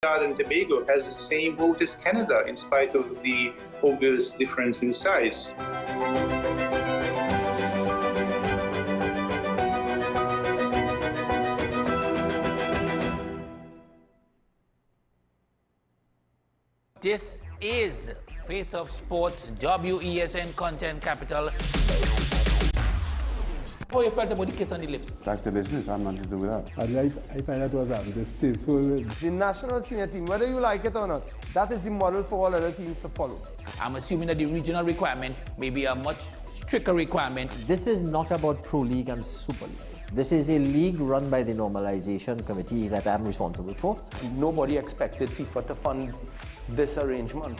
Trinidad and Tobago has the same vote as Canada in spite of the obvious difference in size. This is Face of Sports, WESN Content Capital. How you felt about the kiss on the lip? That's the business. I'm nothing to do with that. I find that was distasteful. The national senior team, whether you like it or not, that is the model for all other teams to follow. I'm assuming that the regional requirement may be a much stricter requirement. This is not about Pro League and Super League. This is a league run by the Normalization Committee that I'm responsible for. Nobody expected FIFA to fund this arrangement.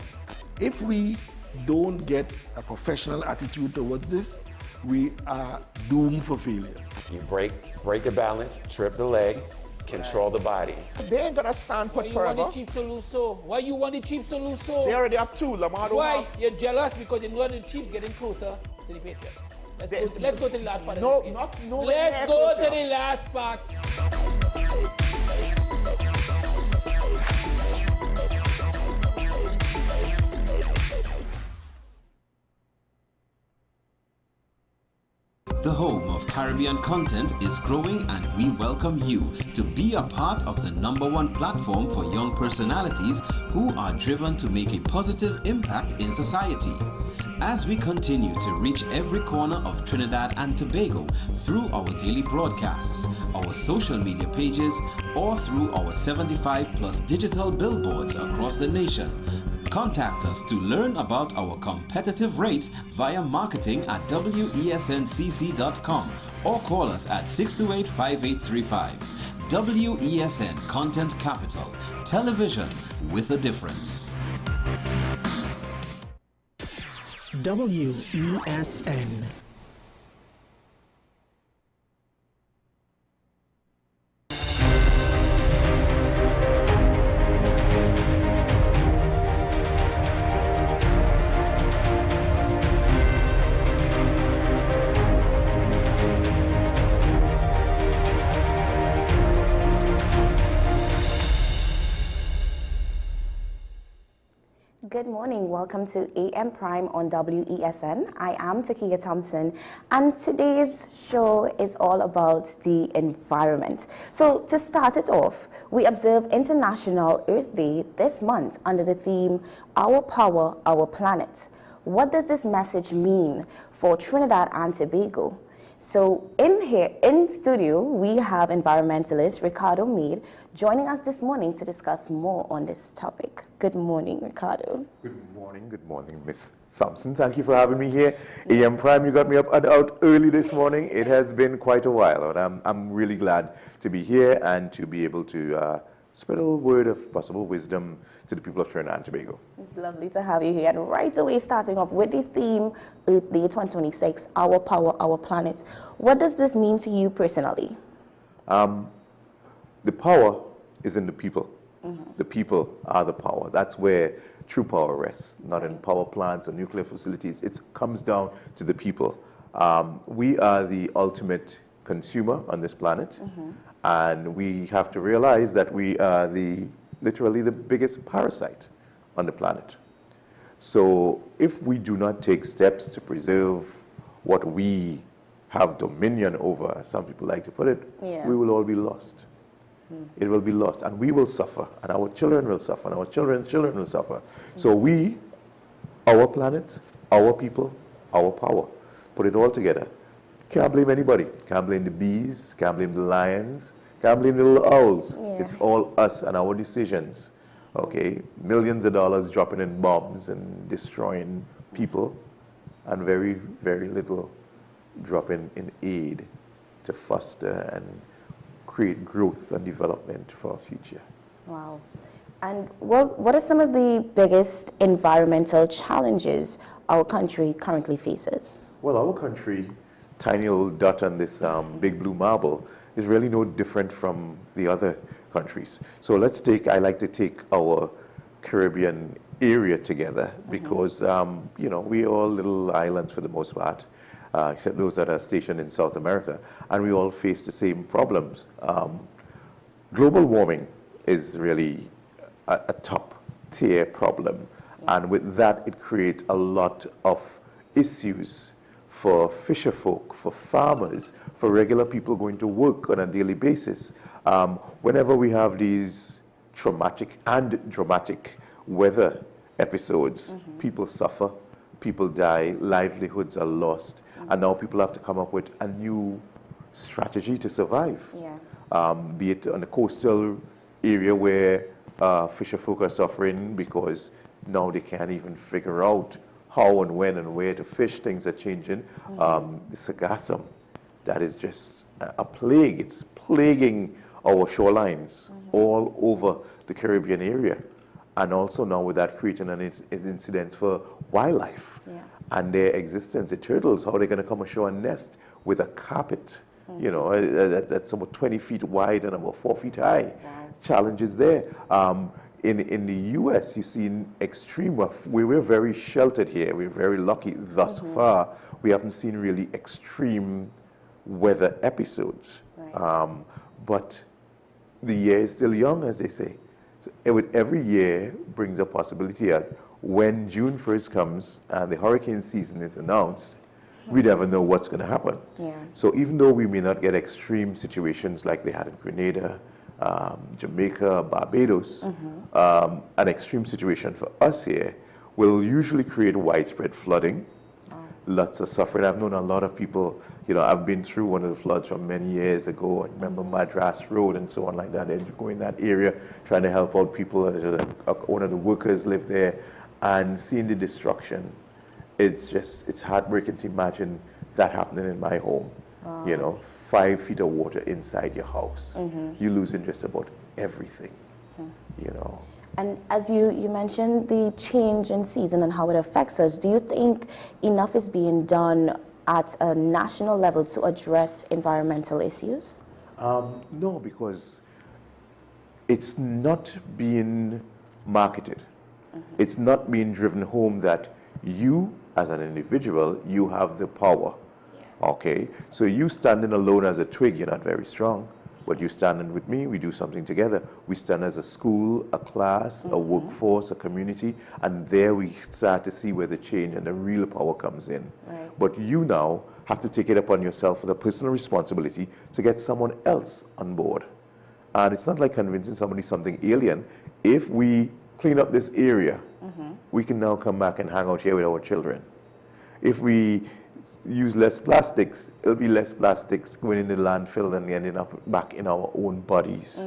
If we don't get a professional attitude towards this, we are doomed for failure. You break the balance, trip the leg, control the body. They ain't gonna stand put forever. Why you want the Chiefs to lose so? Why you want the Chiefs to lose so? They already have two. Lamar don't Why? have. You're jealous because you know the Chiefs getting closer to the Patriots. Let's go to the last part. No, of the not no. Let's go to the last part. The home of Caribbean content is growing, and we welcome you to be a part of the #1 platform for young personalities who are driven to make a positive impact in society. As we continue to reach every corner of Trinidad and Tobago through our daily broadcasts, our social media pages, or through our 75+ digital billboards across the nation, contact us to learn about our competitive rates via marketing at wesncc.com or call us at 628-5835. WESN Content Capital, television with a difference. WESN. Good morning. Welcome to AM Prime on WESN. I am Takia Thompson, and today's show is all about the environment. So to start it off, we observe International Earth Day this month under the theme, Our Power, Our Planet. What does this message mean for Trinidad and Tobago? So in studio, we have environmentalist Ricardo Meade joining us this morning to discuss more on this topic. Good morning, Ricardo. Good morning, Miss Thompson. Thank you for having me here. AM Prime, you got me up and out early this morning. It has been quite a while, and I'm really glad to be here and to be able to spread a little word of possible wisdom to the people of Trinidad and Tobago. It's lovely to have you here. And right away, starting off with the theme, Earth Day 2026, Our Power, Our Planet. What does this mean to you personally? The power is in the people. The people are the power. That's where true power rests, not in power plants or nuclear facilities. It comes down to the people. We are the ultimate consumer on this planet, and we have to realize that we are literally the biggest parasite on the planet. So if we do not take steps to preserve what we have dominion over, as some people like to put it, we will all be lost. It will be lost, and we will suffer, and our children will suffer, and our children's children will suffer. So we, our planet, our people, our power, put it all together. Can't blame anybody. Can't blame the bees, can't blame the lions, can't blame the little owls. It's all us and our decisions. Okay, millions of dollars dropping in bombs and destroying people, and very, very little dropping in aid to foster and create growth and development for our future. Wow. And what are some of the biggest environmental challenges our country currently faces? Well, our country, tiny little dot on this big blue marble, is really no different from the other countries. So I like to take our Caribbean area together because, we are all little islands for the most part. Except those that are stationed in South America, and we all face the same problems. Global warming is really a top tier problem. And with that, it creates a lot of issues for fisher folk, for farmers, for regular people going to work on a daily basis. Whenever we have these traumatic and dramatic weather episodes, people suffer, people die, livelihoods are lost, and now people have to come up with a new strategy to survive. Be it on the coastal area where fisher folk are suffering because now they can't even figure out how and when and where to fish. Things are changing. The sargassum, that is just a plague. It's plaguing our shorelines all over the Caribbean area. And also now with that creating an incidence for wildlife and their existence. The turtles, how are they going to come ashore and nest with a carpet, you know, that's about 20 feet wide and about 4 feet high. Challenges there. In the U.S., you see extreme, we're very sheltered here. We're very lucky thus far. We haven't seen really extreme weather episodes. But the year is still young, as they say. So every year brings a possibility that when June 1st comes and the hurricane season is announced, we never know what's going to happen. So even though we may not get extreme situations like they had in Grenada, Jamaica, Barbados, an extreme situation for us here will usually create widespread flooding, lots of suffering. I've known a lot of people, you know, I've been through one of the floods from many years ago. I remember Madras Road and so on like that. And you go in that area trying to help out people. One of the workers lived there, and seeing the destruction, it's heartbreaking to imagine that happening in my home. You know, 5 feet of water inside your house. You're losing just about everything, you know. And as you mentioned the change in season and how it affects us, do you think enough is being done at a national level to address environmental issues? No, because it's not being marketed. It's not being driven home that you, as an individual, you have the power. Okay, so you standing alone as a twig, you're not very strong. But you standing with me, we do something together. We stand as a school, a class, a workforce, a community, and there we start to see where the change and the real power comes in. But you now have to take it upon yourself with a personal responsibility to get someone else on board. And it's not like convincing somebody something alien. If we clean up this area, we can now come back and hang out here with our children. If we use less plastics, it'll be less plastics going in the landfill and ending up back in our own bodies.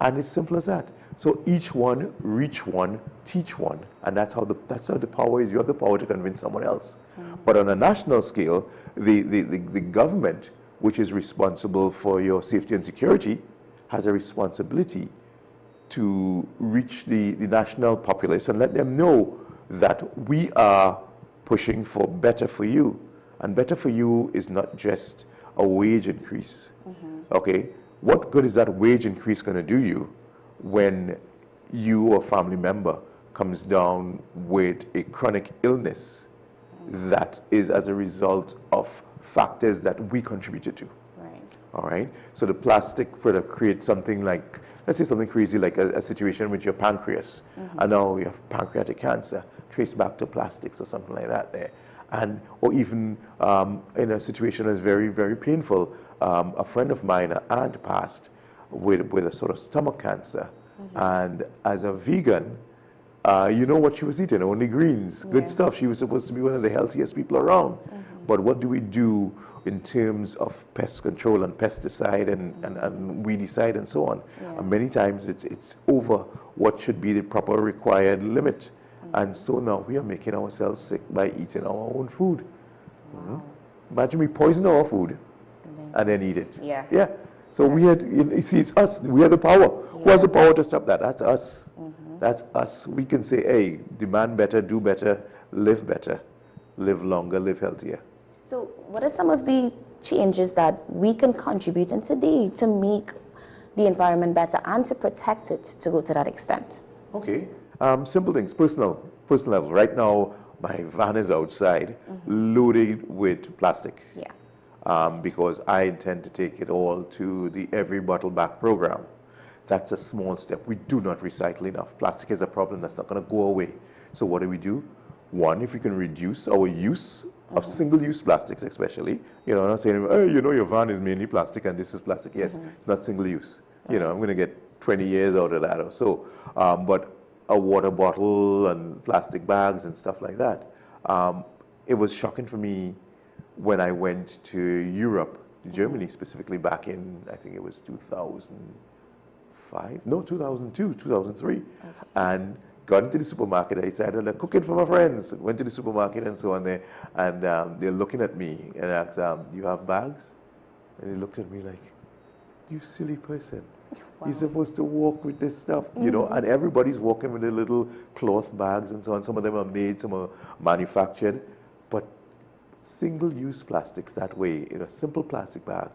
And it's simple as that. So each one, reach one, teach one. And that's how the power is. You have the power to convince someone else. But on a national scale, the government, which is responsible for your safety and security, has a responsibility to reach the national populace and let them know that we are pushing for better for you. And better for you is not just a wage increase. Okay? What good is that wage increase going to do you when you or a family member comes down with a chronic illness that is as a result of factors that we contributed to? All right? So the plastic product creates something like, let's say something crazy like a situation with your pancreas. And now you have pancreatic cancer, traced back to plastics or something like that there. And, or even in a situation that's very, very painful, a friend of mine, an aunt, passed with a sort of stomach cancer. And as a vegan, you know what she was eating? Only greens, good stuff. She was supposed to be one of the healthiest people around. But what do we do in terms of pest control and pesticide and weedicide and so on? And many times it's over what should be the proper required limit. And so now we are making ourselves sick by eating our own food. Imagine we poison our food and then eat it. Yeah. So we had, you see, it's us. We have the power. Who has the power to stop that? That's us. That's us. We can say, hey, demand better, do better, live longer, live healthier. So what are some of the changes that we can contribute in today to make the environment better and to protect it to go to that extent? Okay. Simple things, personal level. Right now, my van is outside, loaded with plastic. Because I intend to take it all to the Every Bottle Back program. That's a small step. We do not recycle enough. Plastic is a problem that's not going to go away. So what do? One, if we can reduce our use of single-use plastics especially, I'm not saying, hey, your van is mainly plastic and this is plastic. Yes, it's not single-use. I'm going to get 20 years out of that or so. But a water bottle and plastic bags and stuff like that. It was shocking for me when I went to Europe, Germany specifically, back in, I think it was 2005, no, 2002, 2003. And got into the supermarket. I said, I'm cooking for my friends. Went to the supermarket and so on there. And they're looking at me and asked, do you have bags? And they looked at me like, you silly person. Wow. You're supposed to walk with this stuff, and everybody's walking with their little cloth bags and so on. Some of them are made, some are manufactured. But single-use plastics that way, in a simple plastic bag,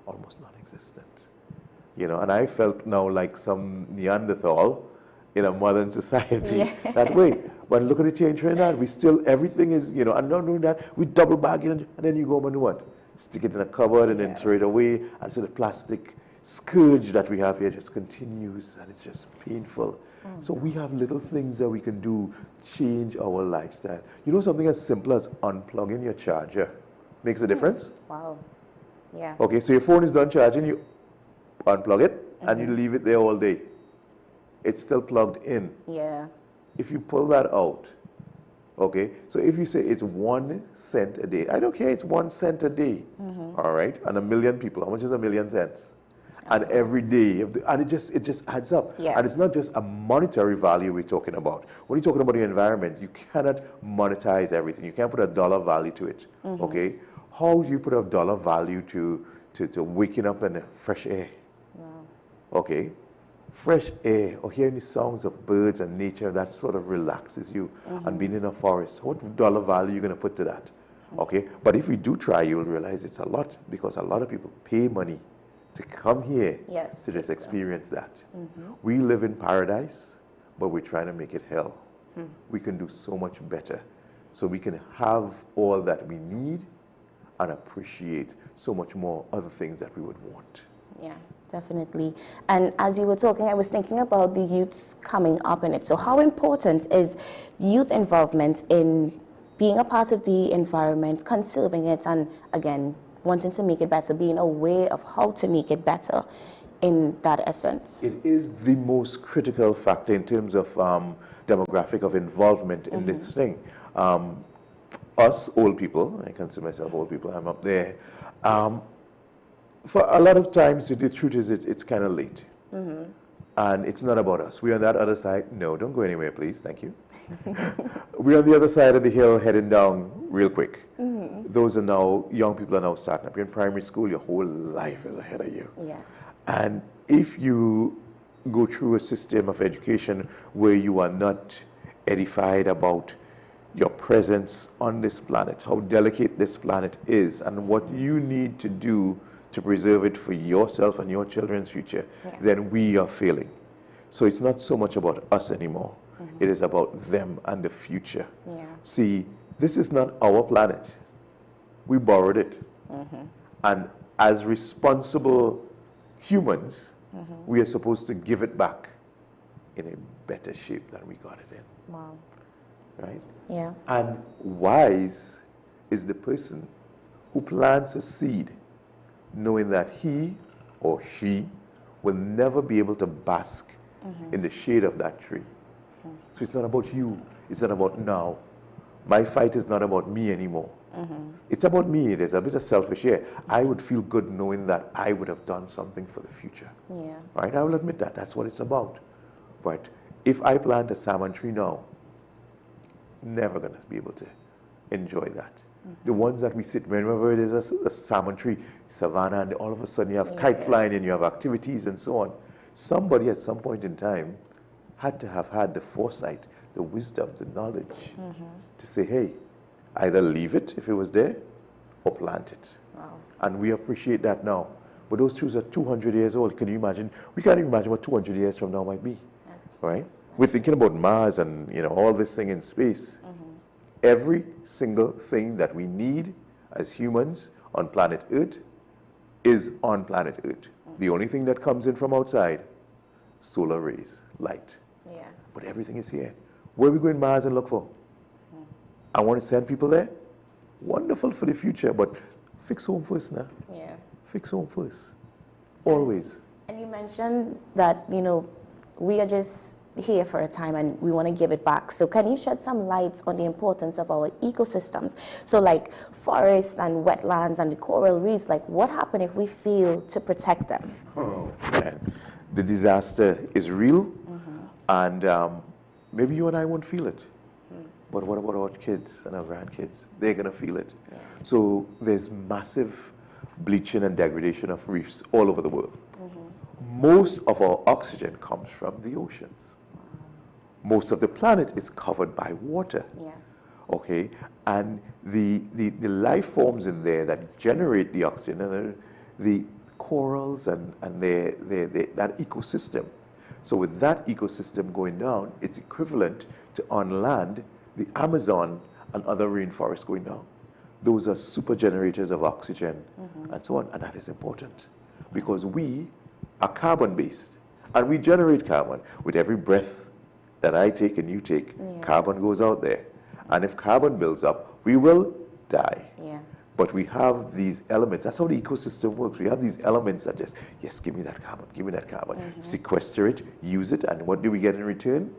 almost non-existent. And I felt now like some Neanderthal in a modern society that way. But look at the change right now. We still, everything is, and not doing that, we double bag it, and then you go home and do what? Stick it in a cupboard and then throw it away. And so the plastic scourge that we have here just continues, and it's just painful. So we have little things that we can do, change our lifestyle. Something as simple as unplugging your charger makes a difference. Wow. Yeah. Okay, so your phone is done charging, you unplug it, and you leave it there all day. It's still plugged in. Yeah. If you pull that out, okay, so if you say it's 1 cent a day, I don't care, it's 1 cent a day, all right, and 1 million people, how much is 1 million cents? And every day, and it just adds up. Yeah. And it's not just a monetary value we're talking about. When you're talking about the environment, you cannot monetize everything. You can't put a dollar value to it, okay? How do you put a dollar value to waking up in fresh air? Wow. Okay? Fresh air, or hearing the sounds of birds and nature, that sort of relaxes you. And being in a forest, what dollar value are you going to put to that? Okay? But if we do try, you'll realize it's a lot, because a lot of people pay money to come here to just experience that. We live in paradise, but we're trying to make it hell. We can do so much better. So we can have all that we need and appreciate so much more other things that we would want. Yeah, definitely. And as you were talking, I was thinking about the youths coming up in it. So how important is youth involvement in being a part of the environment, conserving it, and again, wanting to make it better, being aware of how to make it better in that essence? It is the most critical factor in terms of demographic of involvement in this thing. Us old people, I consider myself old people, I'm up there. For a lot of times, the truth is it's kind of late. And it's not about us. We're on that other side. No, don't go anywhere, please. Thank you. We're on the other side of the hill heading down real quick. Those are now, young people are now starting up. You're in primary school, your whole life is ahead of you. Yeah. And if you go through a system of education where you are not edified about your presence on this planet, how delicate this planet is, and what you need to do to preserve it for yourself and your children's future, then we are failing. So it's not so much about us anymore. It is about them and the future. See, this is not our planet. We borrowed it. And as responsible humans, we are supposed to give it back in a better shape than we got it in. Wow. Right? Yeah. And wise is the person who plants a seed knowing that he or she will never be able to bask in the shade of that tree. So it's not about you. It's not about now. My fight is not about me anymore. It's about me. There's a bit of selfish here. I would feel good knowing that I would have done something for the future. Yeah. Right? I will admit that. That's what it's about. But if I plant a salmon tree now, never going to be able to enjoy that. The ones that we sit, whenever it is a salmon tree, savanna, and all of a sudden you have kite flying and you have activities and so on. Somebody at some point in time had to have had the foresight, the wisdom, the knowledge to say, hey, either leave it if it was there or plant it. Wow. And we appreciate that now. But those trees are 200 years old. Can you imagine? We can't even imagine what 200 years from now might be, right? We're thinking about Mars and all this thing in space. Every single thing that we need as humans on planet Earth is on planet Earth. The only thing that comes in from outside solar rays, light. Yeah. But everything is here. Where are we going to Mars and look for? I want to send people there? Wonderful for the future, but fix home first now. Yeah. Fix home first. Always. And you mentioned that, you know, we are just here for a time and we want to give it back. So can you shed some light on the importance of our ecosystems? So like forests and wetlands and the coral reefs, like what happens if we fail to protect them? Oh, man. The disaster is real, and maybe you and I won't feel it. But what about our kids and our grandkids? They're going to feel it. Yeah. So there's massive bleaching and degradation of reefs all over the world. Most of our oxygen comes from the oceans. Most of the planet is covered by water. Yeah. Okay? And the life forms in there that generate the oxygen are the corals and that ecosystem. So with that ecosystem going down, it's equivalent to on land, the Amazon and other rainforests going down. Those are super generators of oxygen and so on. And that is important because we are carbon-based and we generate carbon. With every breath that I take and you take, carbon goes out there. And if carbon builds up, we will die. Yeah. But we have these elements. That's how the ecosystem works. We have these elements that just, yes, give me that carbon, give me that carbon. Sequester it, use it, and what do we get in return?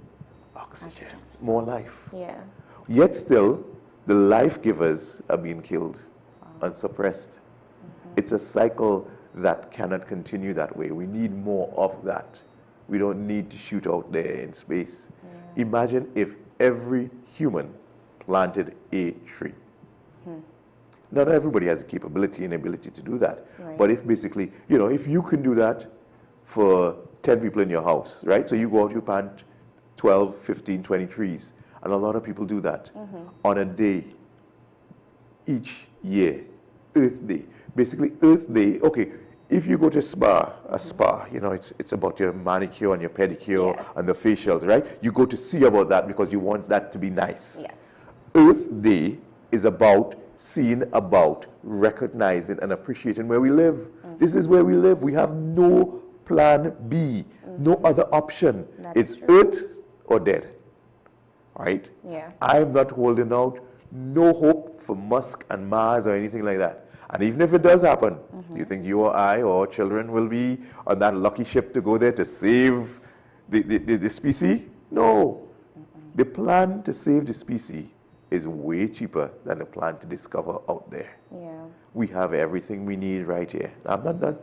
Oxygen. More life. Yeah. Yet still, the life givers are being killed and suppressed. It's a cycle that cannot continue that way. We need more of that. We don't need to shoot out there in space. Imagine if every human planted a tree. Not everybody has the capability and ability to do that. Right. But if basically, you know, if you can do that for 10 people in your house, right? So you go out, you plant 12, 15, 20 trees. And a lot of people do that on a day, each year, Earth Day. Basically, Earth Day, okay, if you go to a spa, you know, it's about your manicure and your pedicure and the facials, right? You go to see about that because you want that to be nice. Yes. Earth Day is about seeing about, recognizing and appreciating where we live. This is where we live. We have no plan B, no other option. It's Earth or dead. Right? Yeah. I'm not holding out no hope for Musk and Mars or anything like that. And even if it does happen, do you think you or I or children will be on that lucky ship to go there to save the species? No. The plan to save the species is way cheaper than the plan to discover out there. Yeah. We have everything we need right here. I'm not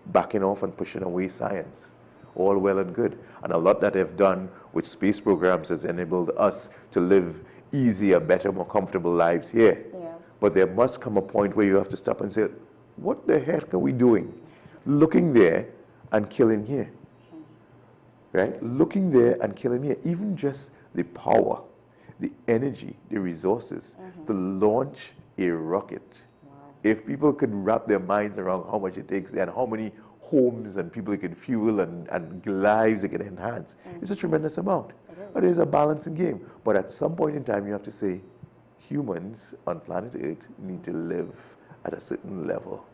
backing off and pushing away science. All well and good. And a lot that they've done with space programs has enabled us to live easier, better, more comfortable lives here. Yeah. But there must come a point where you have to stop and say, what the heck are we doing? Looking there and killing here. Right? Looking there and killing here. Even just the power, the energy, the resources to launch a rocket. Wow. If people could wrap their minds around how much it takes and how many homes and people it can fuel and lives it can enhance, it's a tremendous amount. But there's a balancing game. But at some point in time, you have to say, humans on planet Earth need to live at a certain level.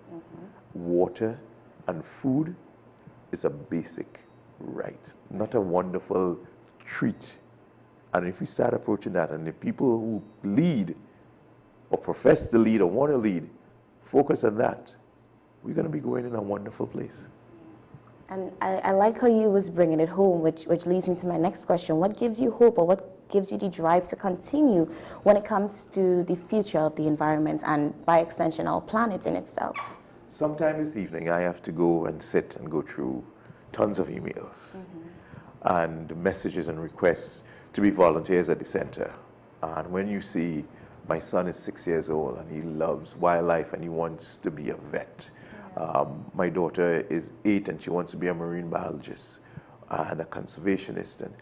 Water and food is a basic right, not a wonderful treat. And if we start approaching that, and the people who lead or profess to lead or want to lead focus on that, we're going to be going in a wonderful place. And I like how you was bringing it home, which leads me to my next question. What gives you hope, or what gives you the drive to continue when it comes to the future of the environment and, by extension, our planet in itself? Sometime this evening, I have to go and sit and go through tons of emails and messages and requests to be volunteers at the center. And when you see my son is 6 years old and he loves wildlife and he wants to be a vet. My daughter is 8 and she wants to be a marine biologist and a conservationist. And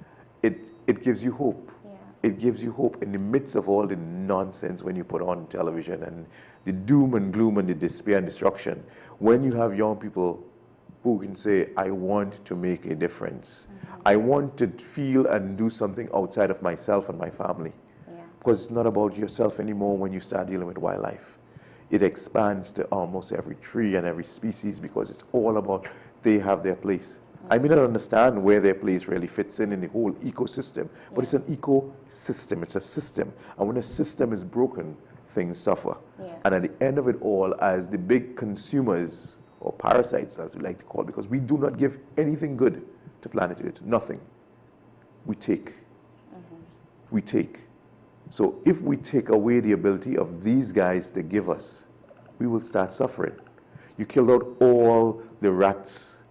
it gives you hope. Yeah. It gives you hope in the midst of all the nonsense when you put on television and the doom and gloom and the despair and destruction. When you have young people who can say, I want to make a difference. I want to feel and do something outside of myself and my family. Because it's not about yourself anymore when you start dealing with wildlife. It expands to almost every tree and every species because it's all about they have their place. I may not understand where their place really fits in the whole ecosystem, but it's an ecosystem, it's a system. And when a system is broken, things suffer. And at the end of it all, as the big consumers, or parasites as we like to call it, because we do not give anything good to planet Earth, nothing. We take. We take. So if we take away the ability of these guys to give us, we will start suffering. You killed out all the rats,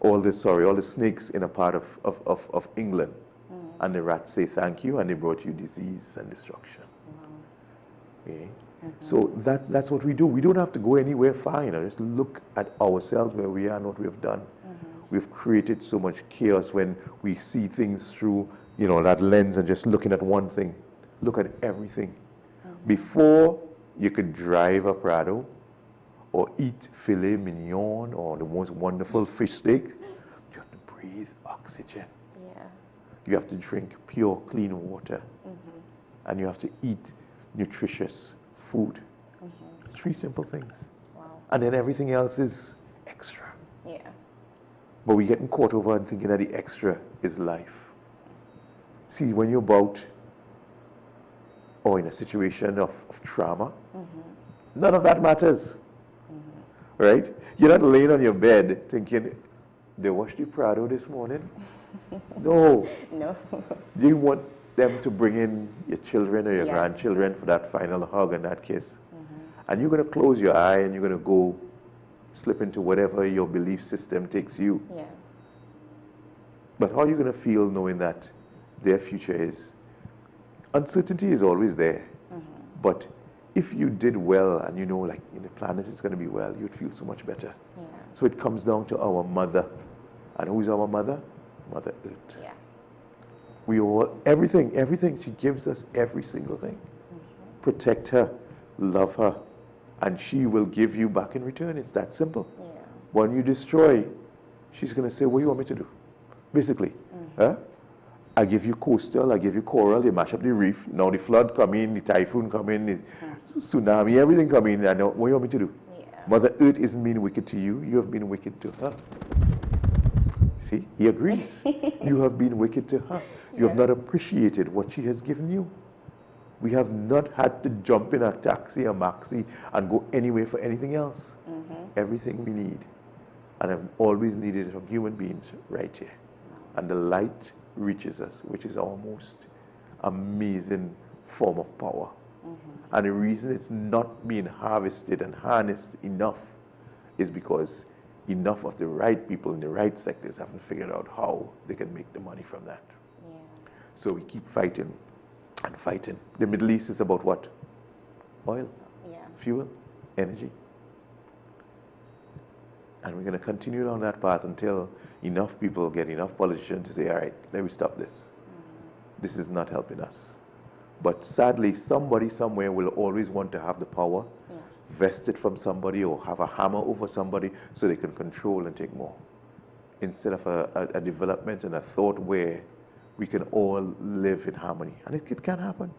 all the snakes in a part of England. And the rats say thank you, and they brought you disease and destruction. Okay? So that's what we do. We don't have to go anywhere far. Just look at ourselves, where we are and what we have done. We've created so much chaos when we see things through that lens and just looking at one thing. Look at everything. Before you could drive a Prado or eat filet mignon or the most wonderful fish steak, you have to breathe oxygen. You have to drink pure, clean water. And you have to eat nutritious food. 3 simple things. And then everything else is extra. But we're getting caught over and thinking that the extra is life. See, when you're about or in a situation of trauma, none of that matters. Right? You're not laying on your bed thinking, they washed the Prado this morning? No. No. You want them to bring in your children or your grandchildren for that final hug and that kiss. And you're going to close your eye and you're going to go slip into whatever your belief system takes you. But how are you going to feel knowing that their future is? Uncertainty is always there. But if you did well and like the planet is going to be well, you'd feel so much better. So it comes down to our mother. And who's our mother? Mother Earth. We all, everything, she gives us every single thing. Protect her, love her, and she will give you back in return. It's that simple. When you destroy, she's going to say, what do you want me to do? Basically. I give you coastal, I give you coral, they mash up the reef. Now the flood come in, the typhoon come in, the tsunami, everything come in. And what do you want me to do? Mother Earth isn't being wicked to you, you have been wicked to her. See, he agrees. You have been wicked to her. You have not appreciated what she has given you. We have not had to jump in a taxi or maxi and go anywhere for anything else. Everything we need. And I've always needed it from human beings right here. And the light reaches us, which is our most amazing form of power. And the reason it's not being harvested and harnessed enough is because enough of the right people in the right sectors haven't figured out how they can make the money from that. So we keep fighting and fighting. The Middle East is about what? Oil, fuel, energy. And we're going to continue on that path until enough people get enough politicians to say, all right, let me stop this. This is not helping us. But sadly, somebody somewhere will always want to have the power vested from somebody or have a hammer over somebody so they can control and take more. Instead of a development and a thought where we can all live in harmony. And it can happen.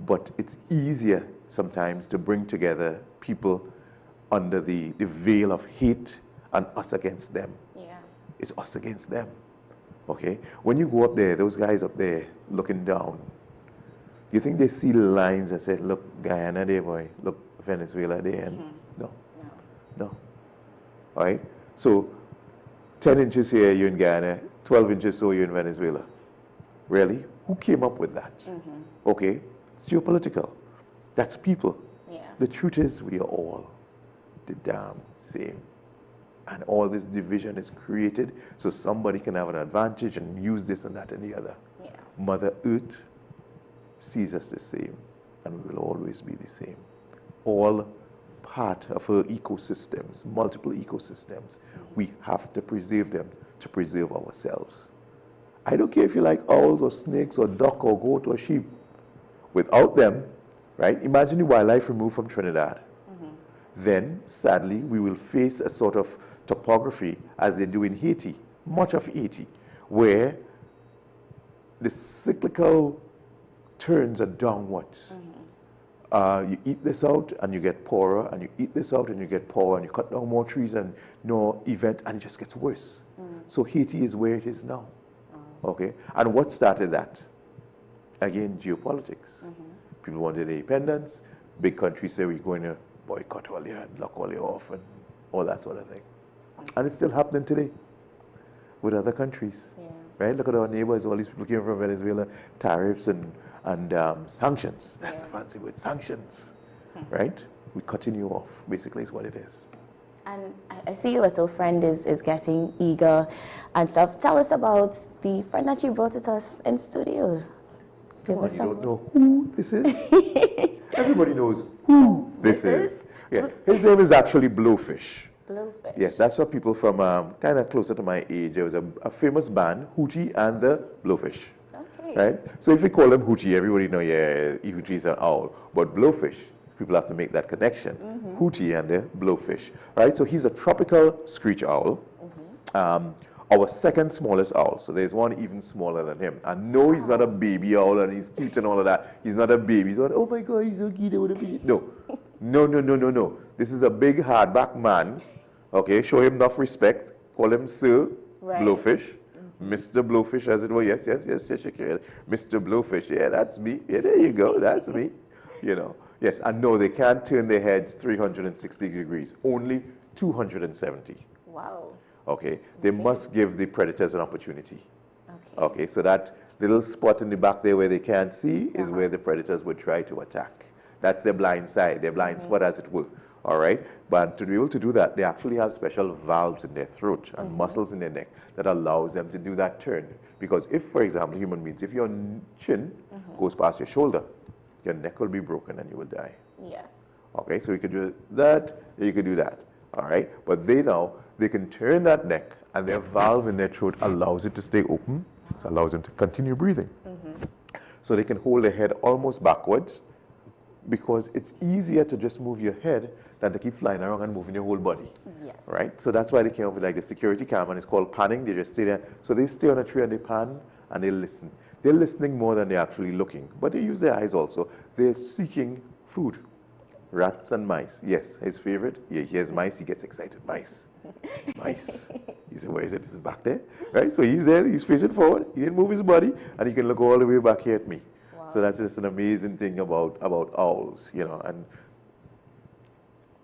But it's easier sometimes to bring together people under the veil of hate and us against them. It's us against them. Okay? When you go up there, those guys up there looking down, you think they see the lines and say, look, Guyana there, boy, look, Venezuela there, and no. All right? So 10 inches here, you're in Guyana, 12 inches so you're in Venezuela. Really? Who came up with that? Okay? It's geopolitical. That's people. The truth is we are all the damn same. And all this division is created so somebody can have an advantage and use this and that and the other. Mother Earth sees us the same, and we will always be the same. All part of her ecosystems, multiple ecosystems. We have to preserve them to preserve ourselves. I don't care if you like owls or snakes or duck or goat or sheep. Without them, right? Imagine the wildlife removed from Trinidad. Then, sadly, we will face a sort of topography as they do in Haiti, much of Haiti, where the cyclical turns are downwards. You eat this out and you get poorer, and you eat this out and you get poorer, and you cut down more trees and no event, and it just gets worse. So Haiti is where it is now. Okay? And what started that? Again, geopolitics. People wanted independence. Big countries say we're going to boycott all your and lock all your off and all that sort of thing. And it's still happening today with other countries. Right? Look at our neighbors, all these people came from Venezuela, tariffs and sanctions. That's the fancy word, sanctions. Right? We cutting you off, basically is what it is. And I see your little friend is getting eager and stuff. Tell us about the friend that you brought with us in studios. Come on, you don't know who this is? Everybody knows who this is. Yeah. His name is actually Blowfish. Blowfish. Yes, that's what people from kind of closer to my age. There was a famous band, Hootie and the Blowfish. Okay. Right? So if we call him Hootie, everybody know, yeah, Hootie is an owl. But Blowfish, people have to make that connection. Hootie and the Blowfish. Right? So he's a tropical screech owl. Our second smallest owl. So there's one even smaller than him. And no, he's not a baby owl and he's cute and all of that. He's not a baby. He's not, oh my God, he's so cute, I want to be. No. No. This is a big hardback man. Okay, show him enough respect. Call him Sir Blowfish. Mr. Blowfish, as it were. Yes, shake your head. Mr. Blowfish. Yeah, that's me. Yeah, there you go. That's me. You know. Yes, and no, they can't turn their heads 360 degrees. Only 270. Wow. Okay, they must give the predators an opportunity. Okay, so that little spot in the back there where they can't see is where the predators would try to attack. That's their blind side, their blind spot, as it were. All right, but to be able to do that, they actually have special valves in their throat and muscles in their neck that allows them to do that turn. Because if, for example, human beings, if your chin goes past your shoulder, your neck will be broken and you will die. Yes. Okay, so you could do that, you could do that. All right, but they can turn that neck, and their valve in their throat allows it to stay open, allows them to continue breathing. So they can hold their head almost backwards, because it's easier to just move your head than to keep flying around and moving your whole body. Yes. Right? So that's why they came up with like the security cam, and it's called panning. They just stay there. So they stay on a tree and they pan and they listen. They're listening more than they're actually looking, but they use their eyes also. They're seeking food. Rats and mice. Yes, his favorite. Yeah, he has mice, he gets excited. Mice. Mice. He said, where is it? Is it back there? Right? So he's there, he's facing forward, he didn't move his body, and he can look all the way back here at me. Wow. So that's just an amazing thing about owls, you know. And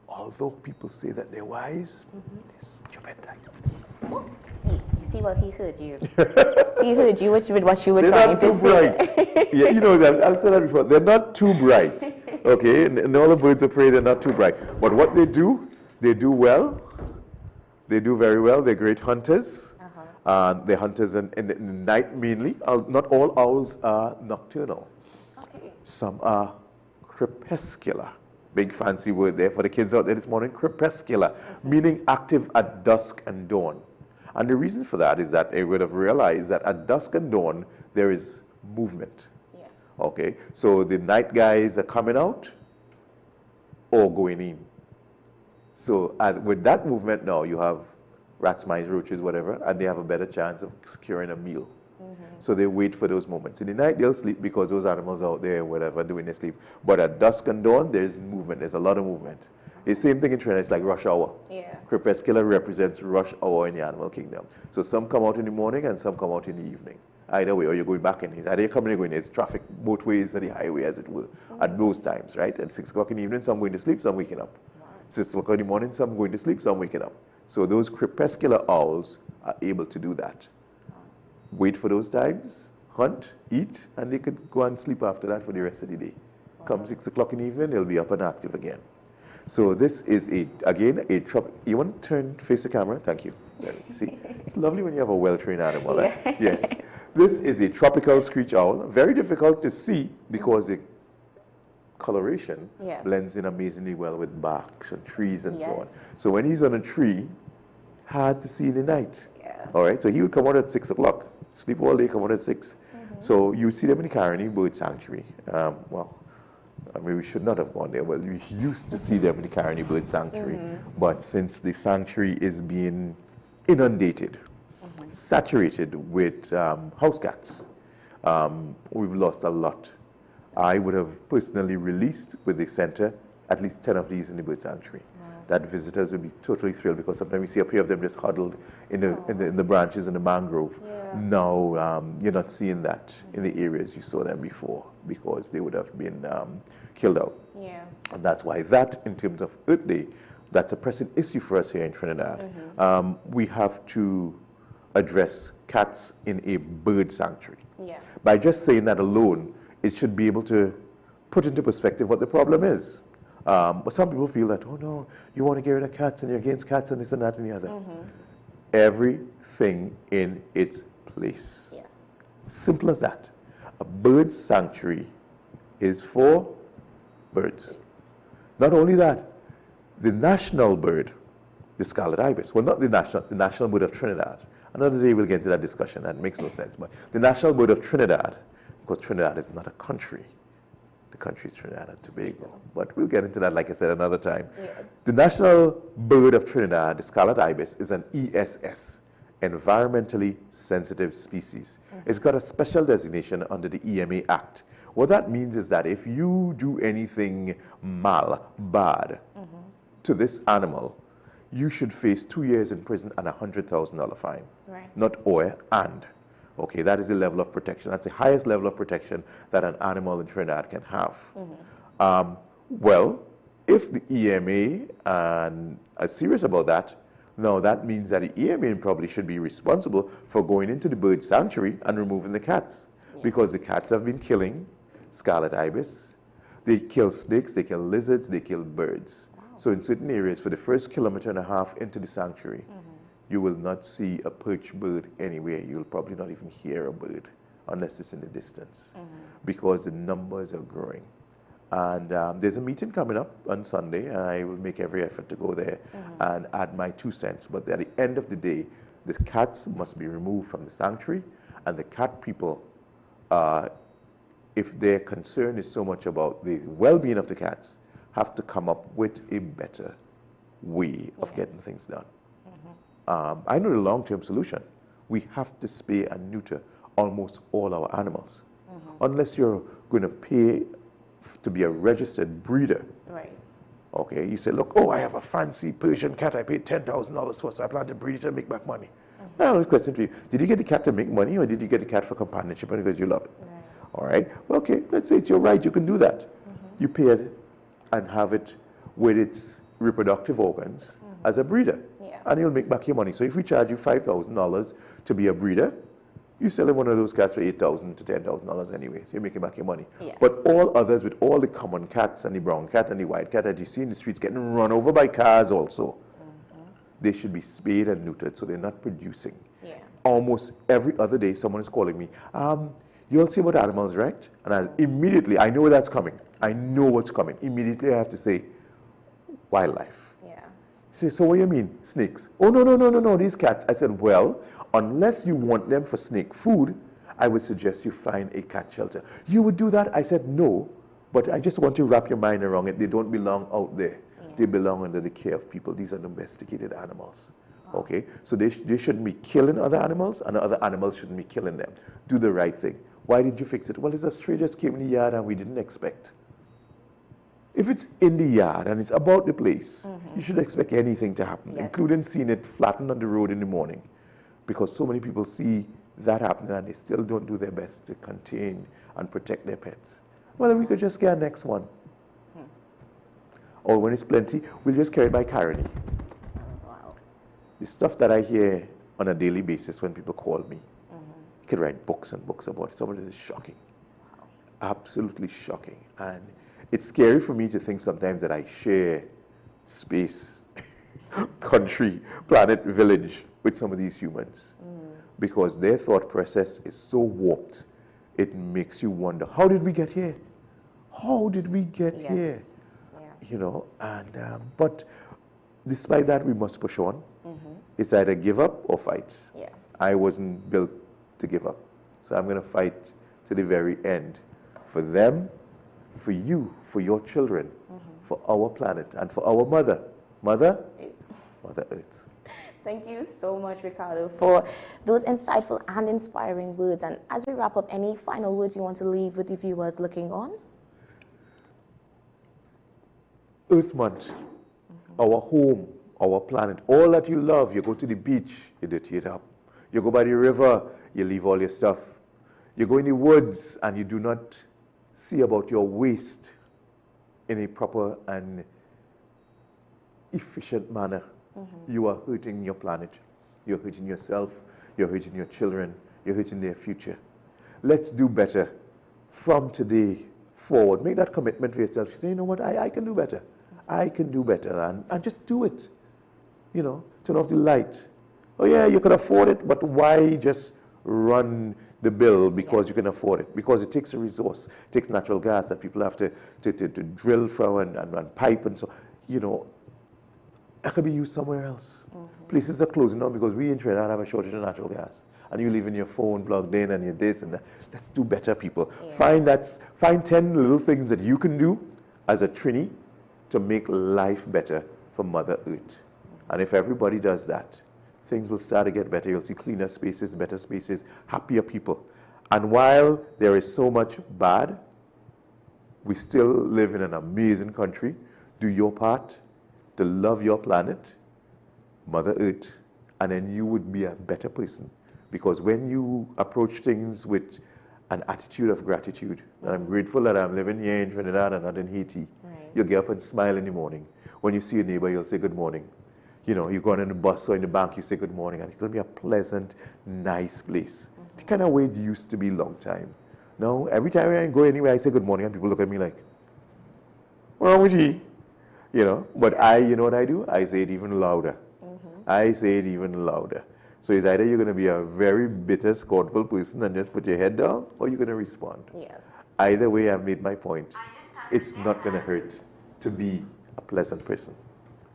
although people say that they're wise, they're stupid. You see, well, he heard you. He heard you with what you were they're trying to say. Bright. Yeah, you know, I've said that before. They're not too bright. Okay, and all the birds of prey, they're not too bright. But what they do well. They do very well. They're great hunters. They're hunters in the night mainly. Not all owls are nocturnal. Okay. Some are crepuscular. Big fancy word there for the kids out there this morning. Crepuscular, meaning active at dusk and dawn. And the reason for that is that they would have realized that at dusk and dawn, there is movement. Yeah. Okay, so the night guys are coming out or going in. So with that movement now, you have rats, mice, roaches, whatever, and they have a better chance of securing a meal. So they wait for those moments. In the night, they'll sleep because those animals are out there, whatever, doing their sleep. But at dusk and dawn, there's movement. There's a lot of movement. The same thing in Trinidad. It's like rush hour. Yeah. Crepuscular represents rush hour in the animal kingdom. So some come out in the morning and some come out in the evening. Either way, or you're going back in. Either you're coming or going. There's traffic both ways on the highway, as it were, at those times, right? At 6 o'clock in the evening, some going to sleep, some waking up. 6 o'clock in the morning, some going to sleep, some waking up. So those crepuscular owls are able to do that. Wait for those times, hunt, eat, and they could go and sleep after that for the rest of the day. Come 6 o'clock in the evening, they'll be up and active again. So this is again a you want to face the camera? Thank you. See, it's lovely when you have a well-trained animal. Right? Yes. This is a tropical screech owl. Very difficult to see because the coloration blends in amazingly well with barks and trees and so on. So when he's on a tree, hard to see in the night. All right. So he would come out at 6 o'clock, sleep all day, come out at 6. So you see them in the Caroni Bird Sanctuary. Well, I mean, we should not have gone there. Well, we used to see them in the Caroni Bird Sanctuary. But since the sanctuary is being inundated, saturated with house cats, we've lost a lot. I would have personally released with the center at least 10 of these in the bird sanctuary. that visitors will be totally thrilled, because sometimes we see a pair of them just huddled in the branches in the mangrove. Now you're not seeing that in the areas you saw them before, because they would have been killed out. And that's why that, in terms of Earth Day, that's a pressing issue for us here in Trinidad. We have to address cats in a bird sanctuary. By just saying that alone, it should be able to put into perspective what the problem is. But some people feel that, oh no, you want to get rid of cats and you're against cats and this and that and the other. Everything in its place. Simple as that. A bird sanctuary is for birds. Not only that, the national bird, the scarlet ibis, well, not the national bird of Trinidad. Another day we'll get into that discussion. That makes no sense. But the national bird of Trinidad, because Trinidad is not a country. The country is Trinidad and Tobago. But we'll get into that, like I said, another time. The national bird of Trinidad, the scarlet ibis, is an ESS, environmentally sensitive species. It's got a special designation under the EMA Act. What that means is that if you do anything bad to this animal, you should face 2 years in prison and a $100,000 fine. Not or, and. Okay, that is the level of protection. That's the highest level of protection that an animal in Trinidad can have. Well, if the EMA are serious about that, now that means that the EMA probably should be responsible for going into the bird sanctuary and removing the cats. Because the cats have been killing scarlet ibis. They kill snakes, they kill lizards, they kill birds. So in certain areas, for the first 1.5 kilometers into the sanctuary, you will not see a perch bird anywhere. You'll probably not even hear a bird unless it's in the distance, because the numbers are growing. And there's a meeting coming up on Sunday, and I will make every effort to go there and add my 2 cents. But at the end of the day, the cats must be removed from the sanctuary, and the cat people, if their concern is so much about the well-being of the cats, have to come up with a better way of getting things done. I know the long-term solution. We have to spay and neuter almost all our animals. Unless you're going to pay to be a registered breeder. Okay, you say, look, oh, I have a fancy Persian cat I paid $10,000 for, so I plan to breed it and make back money. Now, the question to you, did you get the cat to make money, or did you get the cat for companionship and because you love it? All right, well, okay, let's say it's your right, you can do that. You pay it and have it with its reproductive organs as a breeder. And you'll make back your money. So if we charge you $5,000 to be a breeder, you sell one of those cats for $8,000 to $10,000 anyway. So you're making back your money. But all others, with all the common cats and the brown cat and the white cat that you see in the streets getting run over by cars also, they should be spayed and neutered so they're not producing. Almost every other day someone is calling me, you'll see about animals, right? And immediately, I know that's coming. I know what's coming. Immediately I have to say, wildlife. Say, so what do you mean, snakes? Oh, no, these cats. I said, well, unless you want them for snake food, I would suggest you find a cat shelter. You would do that? I said, no, but I just want you to wrap your mind around it. They don't belong out there. They belong under the care of people. These are domesticated animals. Okay? So they shouldn't be killing other animals, and other animals shouldn't be killing them. Do the right thing. Why didn't you fix it? Well, it's a stray just came in the yard and we didn't expect. If it's in the yard and it's about the place, you should expect anything to happen, including seeing it flattened on the road in the morning, because so many people see that happening and they still don't do their best to contain and protect their pets. Well, we could just get our next one. Or when it's plenty, we'll just carry it by carrying. The stuff that I hear on a daily basis when people call me, I could write books and books about it. Some of it is shocking. Absolutely shocking. And it's scary for me to think sometimes that I share space, country, planet, village with some of these humans, because their thought process is so warped, it makes you wonder, how did we get here? How did we get here? You know, and but despite that, we must push on. It's either give up or fight. I wasn't built to give up, so I'm going to fight to the very end for them, for you, for your children, for our planet, and for our Mother Earth. Thank you so much, Ricardo, for those insightful and inspiring words. And as we wrap up, any final words you want to leave with the viewers looking on? Earth Month our home, our planet, all that you love. You go to the beach, you dirty it up. You go by the river, you leave all your stuff. You go in the woods and you do not see about your waste in a proper and efficient manner. You are hurting your planet. You're hurting yourself. You're hurting your children. You're hurting their future. Let's do better from today forward. Make that commitment for yourself. You say, you know what, I can do better. I can do better. And just do it. You know, turn off the light. Oh yeah, you can afford it, but why just run the bill because you can afford it? Because it takes a resource. It takes natural gas that people have to drill from and pipe and so, you know, that could be used somewhere else. Places are closing down because we in Trinidad have a shortage of natural gas. And you leaving your phone plugged in and you're this and that. Let's do better, people. Yeah. Find 10 little things that you can do as a Trini to make life better for Mother Earth. And if everybody does that, things will start to get better. You'll see cleaner spaces, better spaces, happier people. And while there is so much bad, we still live in an amazing country. Do your part to love your planet, Mother Earth, and then you would be a better person. Because when you approach things with an attitude of gratitude, and I'm grateful that I'm living here in Trinidad and not in Haiti, you'll get up and smile in the morning. When you see a neighbor, you'll say good morning. You know, you're going in the bus or in the bank, you say good morning, and it's going to be a pleasant, nice place. The kind of way it used to be a long time. Now, every time I go anywhere, I say good morning, and people look at me like, what's wrong with you? You know, but you know what I do? I say it even louder. I say it even louder. So it's either you're going to be a very bitter, scornful person and just put your head down, or you're going to respond. Yes. Either way, I've made my point. It's not going to hurt to be a pleasant person.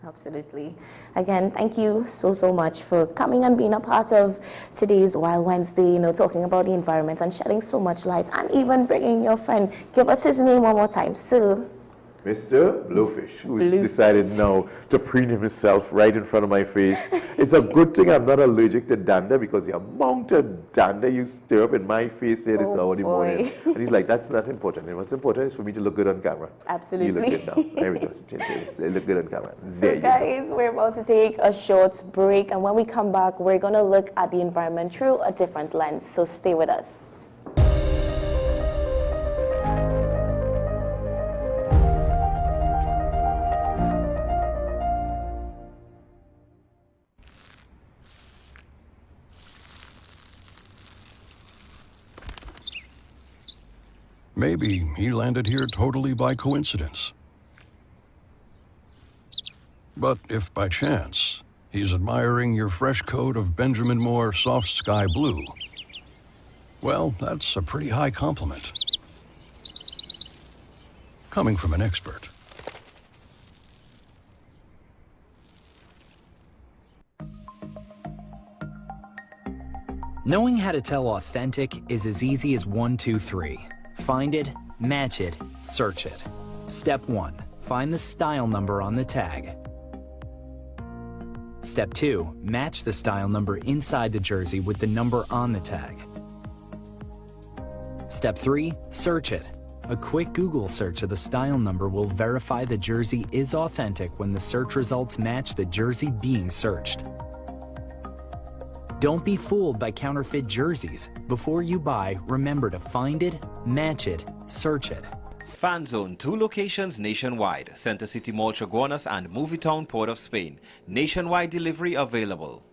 Absolutely. Again, thank you so much for coming and being a part of today's Wild Wednesday, you know, talking about the environment and shedding so much light, and even bringing your friend. Give us his name one more time, sir. Mr. Blowfish, who's decided now to preen himself right in front of my face. It's a good thing I'm not allergic to dander, because the amount of dander you stir up in my face here this hour in the morning. And he's like, that's not important. What's important is for me to look good on camera. Absolutely. You look good now. There we go. They look good on camera. So guys, we're about to take a short break, and when we come back, we're going to look at the environment through a different lens. So stay with us. Maybe he landed here totally by coincidence. But if by chance he's admiring your fresh coat of Benjamin Moore soft sky blue, well, that's a pretty high compliment. Coming from an expert. Knowing how to tell authentic is as easy as 1, 2, 3. Find it, match it, search it. Step 1, find the style number on the tag. Step 2, match the style number inside the jersey with the number on the tag. Step 3, search it. A quick Google search of the style number will verify the jersey is authentic when the search results match the jersey being searched. Don't be fooled by counterfeit jerseys. Before you buy, remember to find it, match it, search it. Fan Zone, 2 locations nationwide. Center City Mall, Chaguanas and Movietown, Port of Spain. Nationwide delivery available.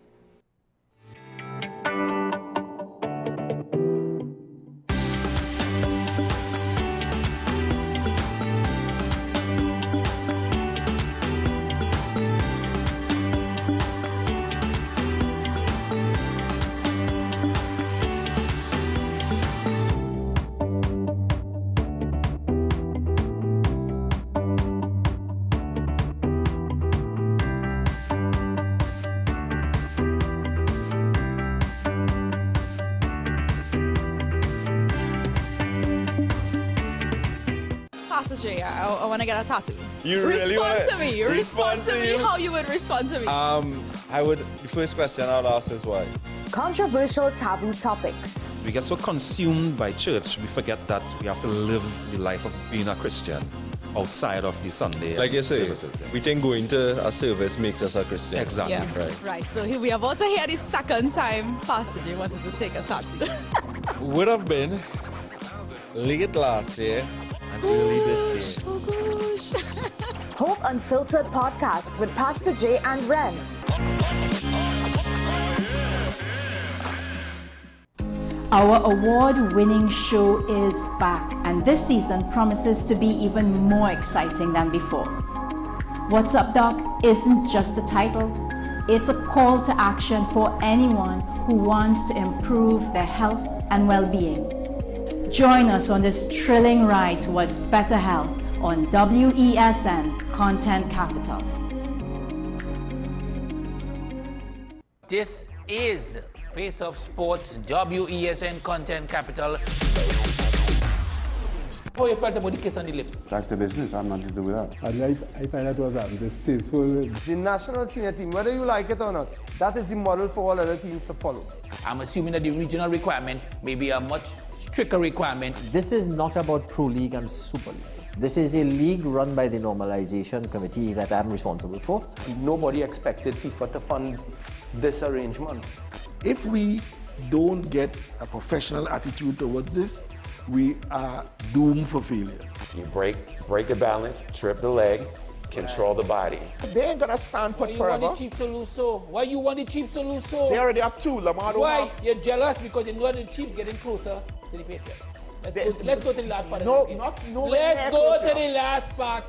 I want to get a tattoo. You really want to me. Respond to me. How you would respond to me? The first question I'll ask is why. Controversial taboo topics. We get so consumed by church, we forget that we have to live the life of being a Christian. outside of the Sunday. Like you say, services. we think going to a service makes us a Christian. Exactly. Yeah. Right. Right. So here we are about to hear the second time Pastor J wanted to take a tattoo. Would have been late last year and early this year. Oh gosh. Hope Unfiltered podcast with Pastor J and Ren. Our award-winning show is back, and this season promises to be even more exciting than before. What's Up, Doc isn't just a title, it's a call to action for anyone who wants to improve their health and well-being. Join us on this thrilling ride towards better health on WESN Content Capital. This is Face of Sports, WESN Content Capital. How you felt about the kiss on the lips? That's the business. I'm nothing to do with that. And I find that was distasteful. The national senior team, whether you like it or not, that is the model for all other teams to follow. I'm assuming that the regional requirement may be a much stricter requirement. This is not about Pro League and Super League. This is a league run by the normalization committee that I'm responsible for. Nobody expected FIFA to fund this arrangement. If we don't get a professional attitude towards this, we are doomed for failure. You break the balance, trip the leg, control the body. They ain't gonna stand put Why you forever. want the Chiefs to lose so? Why you want the Chiefs to lose so? They already have two. Lamar don't Why? have. You're jealous because you know the Chiefs getting closer to the Patriots. Let's go to the last part. No, of the game. no. Let's go to the last part.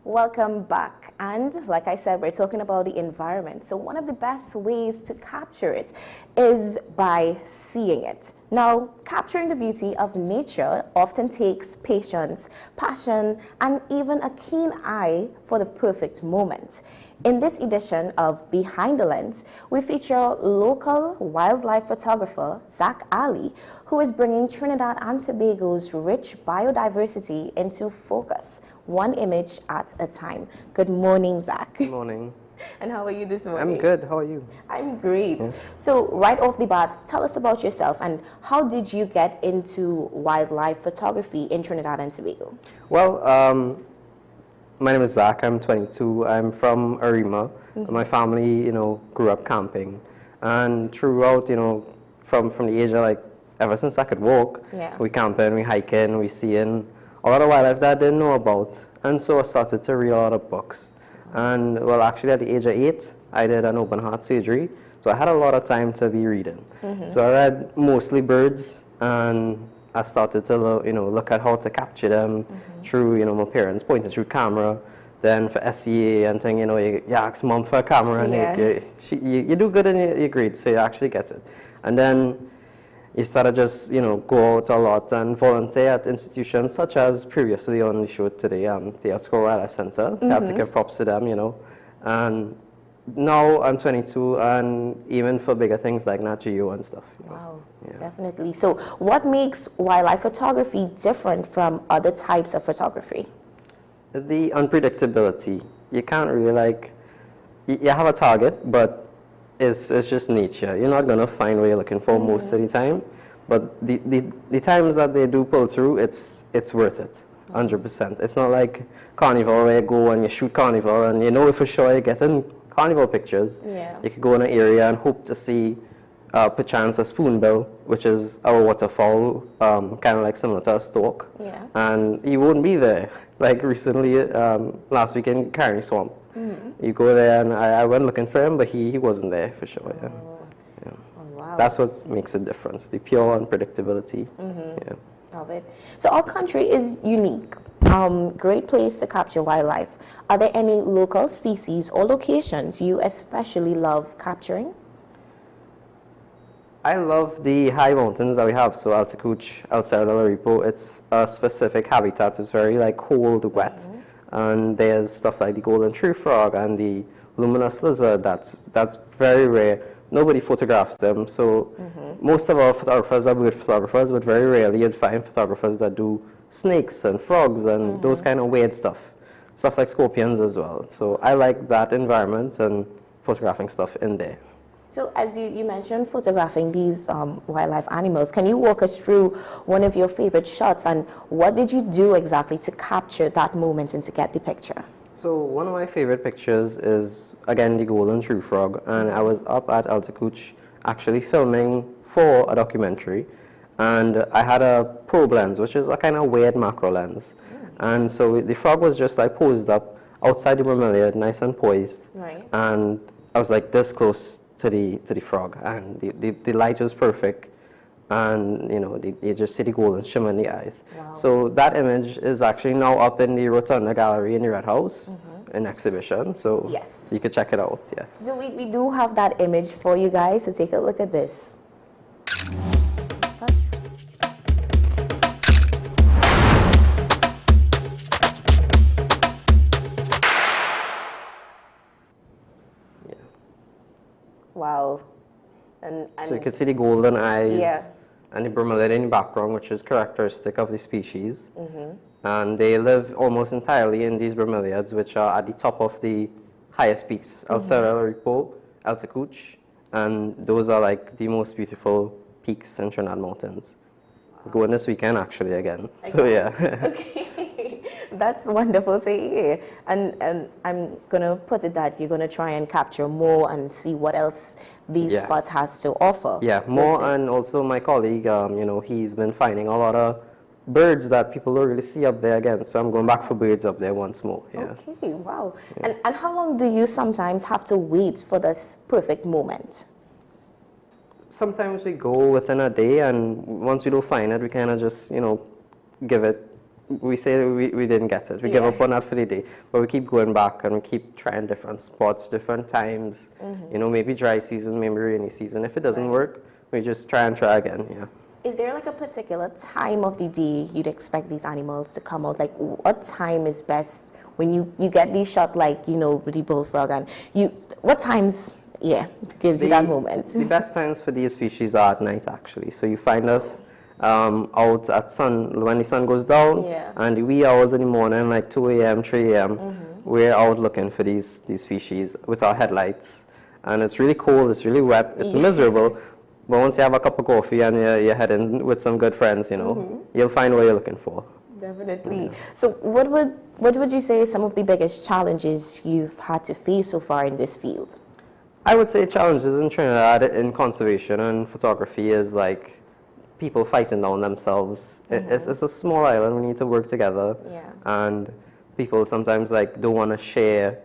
Welcome back. And like I said, we're talking about the environment. So one of the best ways to capture it is by seeing it. Now, capturing the beauty of nature often takes patience, passion, and even a keen eye for the perfect moment. In this edition of Behind the Lens, we feature local wildlife photographer Zach Ali, who is bringing Trinidad and Tobago's rich biodiversity into focus, one image at a time. Good morning, Zach. Good morning. And how are you this morning? I'm good. How are you? I'm great. Yeah. So right off the bat, tell us about yourself and how did you get into wildlife photography in Trinidad and Tobago? Well, my name is Zach. I'm 22. I'm from Arima. My family, grew up camping. And throughout, from the age of ever since I could walk, we camping, we hiking, we seeing a lot of wildlife that I didn't know about. And so I started to read a lot of books. And well, actually at the age of 8, I did an open heart surgery. So I had a lot of time to be reading. So I read mostly birds, and I started to look at how to capture them through, my parents pointing through camera. Then for SEA and thing, you ask mom for a camera, and you do good in your grades, so you actually get it. And then you sort of just, go out a lot and volunteer at institutions such as previously on the show today, the Outscore Wildlife Center. I have to give props to them, And now I'm 22 and even for bigger things like Nat Geo and stuff. Wow, definitely. So what makes wildlife photography different from other types of photography? The unpredictability. You can't really you have a target, but it's just nature. You're not going to find what you're looking for most of the time, but the times that they do pull through, it's worth it, 100%. It's not like carnival where you go and you shoot carnival and you know for sure you're getting carnival pictures. You could go in an area and hope to see perchance a spoonbill, which is our waterfowl, kind of similar to a stork, and he won't be there. Like recently, last week in Carney Swamp. You go there, and I went looking for him, but he wasn't there for sure. Oh, wow. That's what makes a difference, the pure unpredictability. Love it. So our country is unique. Great place to capture wildlife. Are there any local species or locations you especially love capturing? I love the high mountains that we have. So Altitude outside of Laripo, it's a specific habitat. It's very cold, wet. And there's stuff like the golden tree frog and the luminous lizard that's very rare, nobody photographs them. So most of our photographers are bird photographers, but very rarely you'd find photographers that do snakes and frogs and those kind of weird stuff like scorpions as well. So I like that environment and photographing stuff in there. So as you mentioned photographing these wildlife animals, can you walk us through one of your favorite shots and what did you do exactly to capture that moment and to get the picture? So one of my favorite pictures is, again, the golden true frog, and I was up at Altitude actually filming for a documentary, and I had a probe lens, which is a kind of weird macro lens. And so the frog was just like posed up outside the bromeliad, nice and poised. Right. And I was like this close to the frog, and the light was perfect, and you know you just see the golden shimmer in the eyes. Wow. So that image is actually now up in the Rotunda Gallery in the Red House in exhibition. So yes, you could check it out. Yeah. So we do have that image for you guys. So take a look at this. Wow. And so you can see the golden eyes yeah. and the bromeliad in the background, which is characteristic of the species. And they live almost entirely in these bromeliads, which are at the top of the highest peaks, El Cerro, El Ripo, Altitude, and those are like the most beautiful peaks in Trinidad Mountains. Going this weekend actually again. So yeah. Okay. That's wonderful to hear. And I'm going to put it that you're going to try and capture more and see what else these spots has to offer. Yeah, more, and also my colleague, you know, he's been finding a lot of birds that people don't really see up there again. So I'm going back for birds up there once more. Yeah. Okay, wow. Yeah. And how long do you sometimes have to wait for this perfect moment? Sometimes we go within a day, and once we don't find it, we kind of just, you know, give it. We say we didn't get it. We give up on that for the day. But we keep going back and we keep trying different spots, different times. You know, maybe dry season, maybe rainy season. If it doesn't work, we just try again, yeah. Is there like a particular time of the day you'd expect these animals to come out? Like what time is best when you get these shots, like, you know, with the bullfrog, and what times, gives you that moment? The best times for these species are at night, actually. So you find us out at when the sun goes down, and the wee hours in the morning, like 2 a.m., 3 a.m., we're out looking for these species with our headlights. And it's really cold, it's really wet, it's miserable. But once you have a cup of coffee and you're heading with some good friends, you know, you'll find what you're looking for. Definitely. So what would you say is some of the biggest challenges you've had to face so far in this field? I would say challenges in Trinidad in conservation and photography is like people fighting down themselves. It's a small island, we need to work together. And people sometimes like don't want to share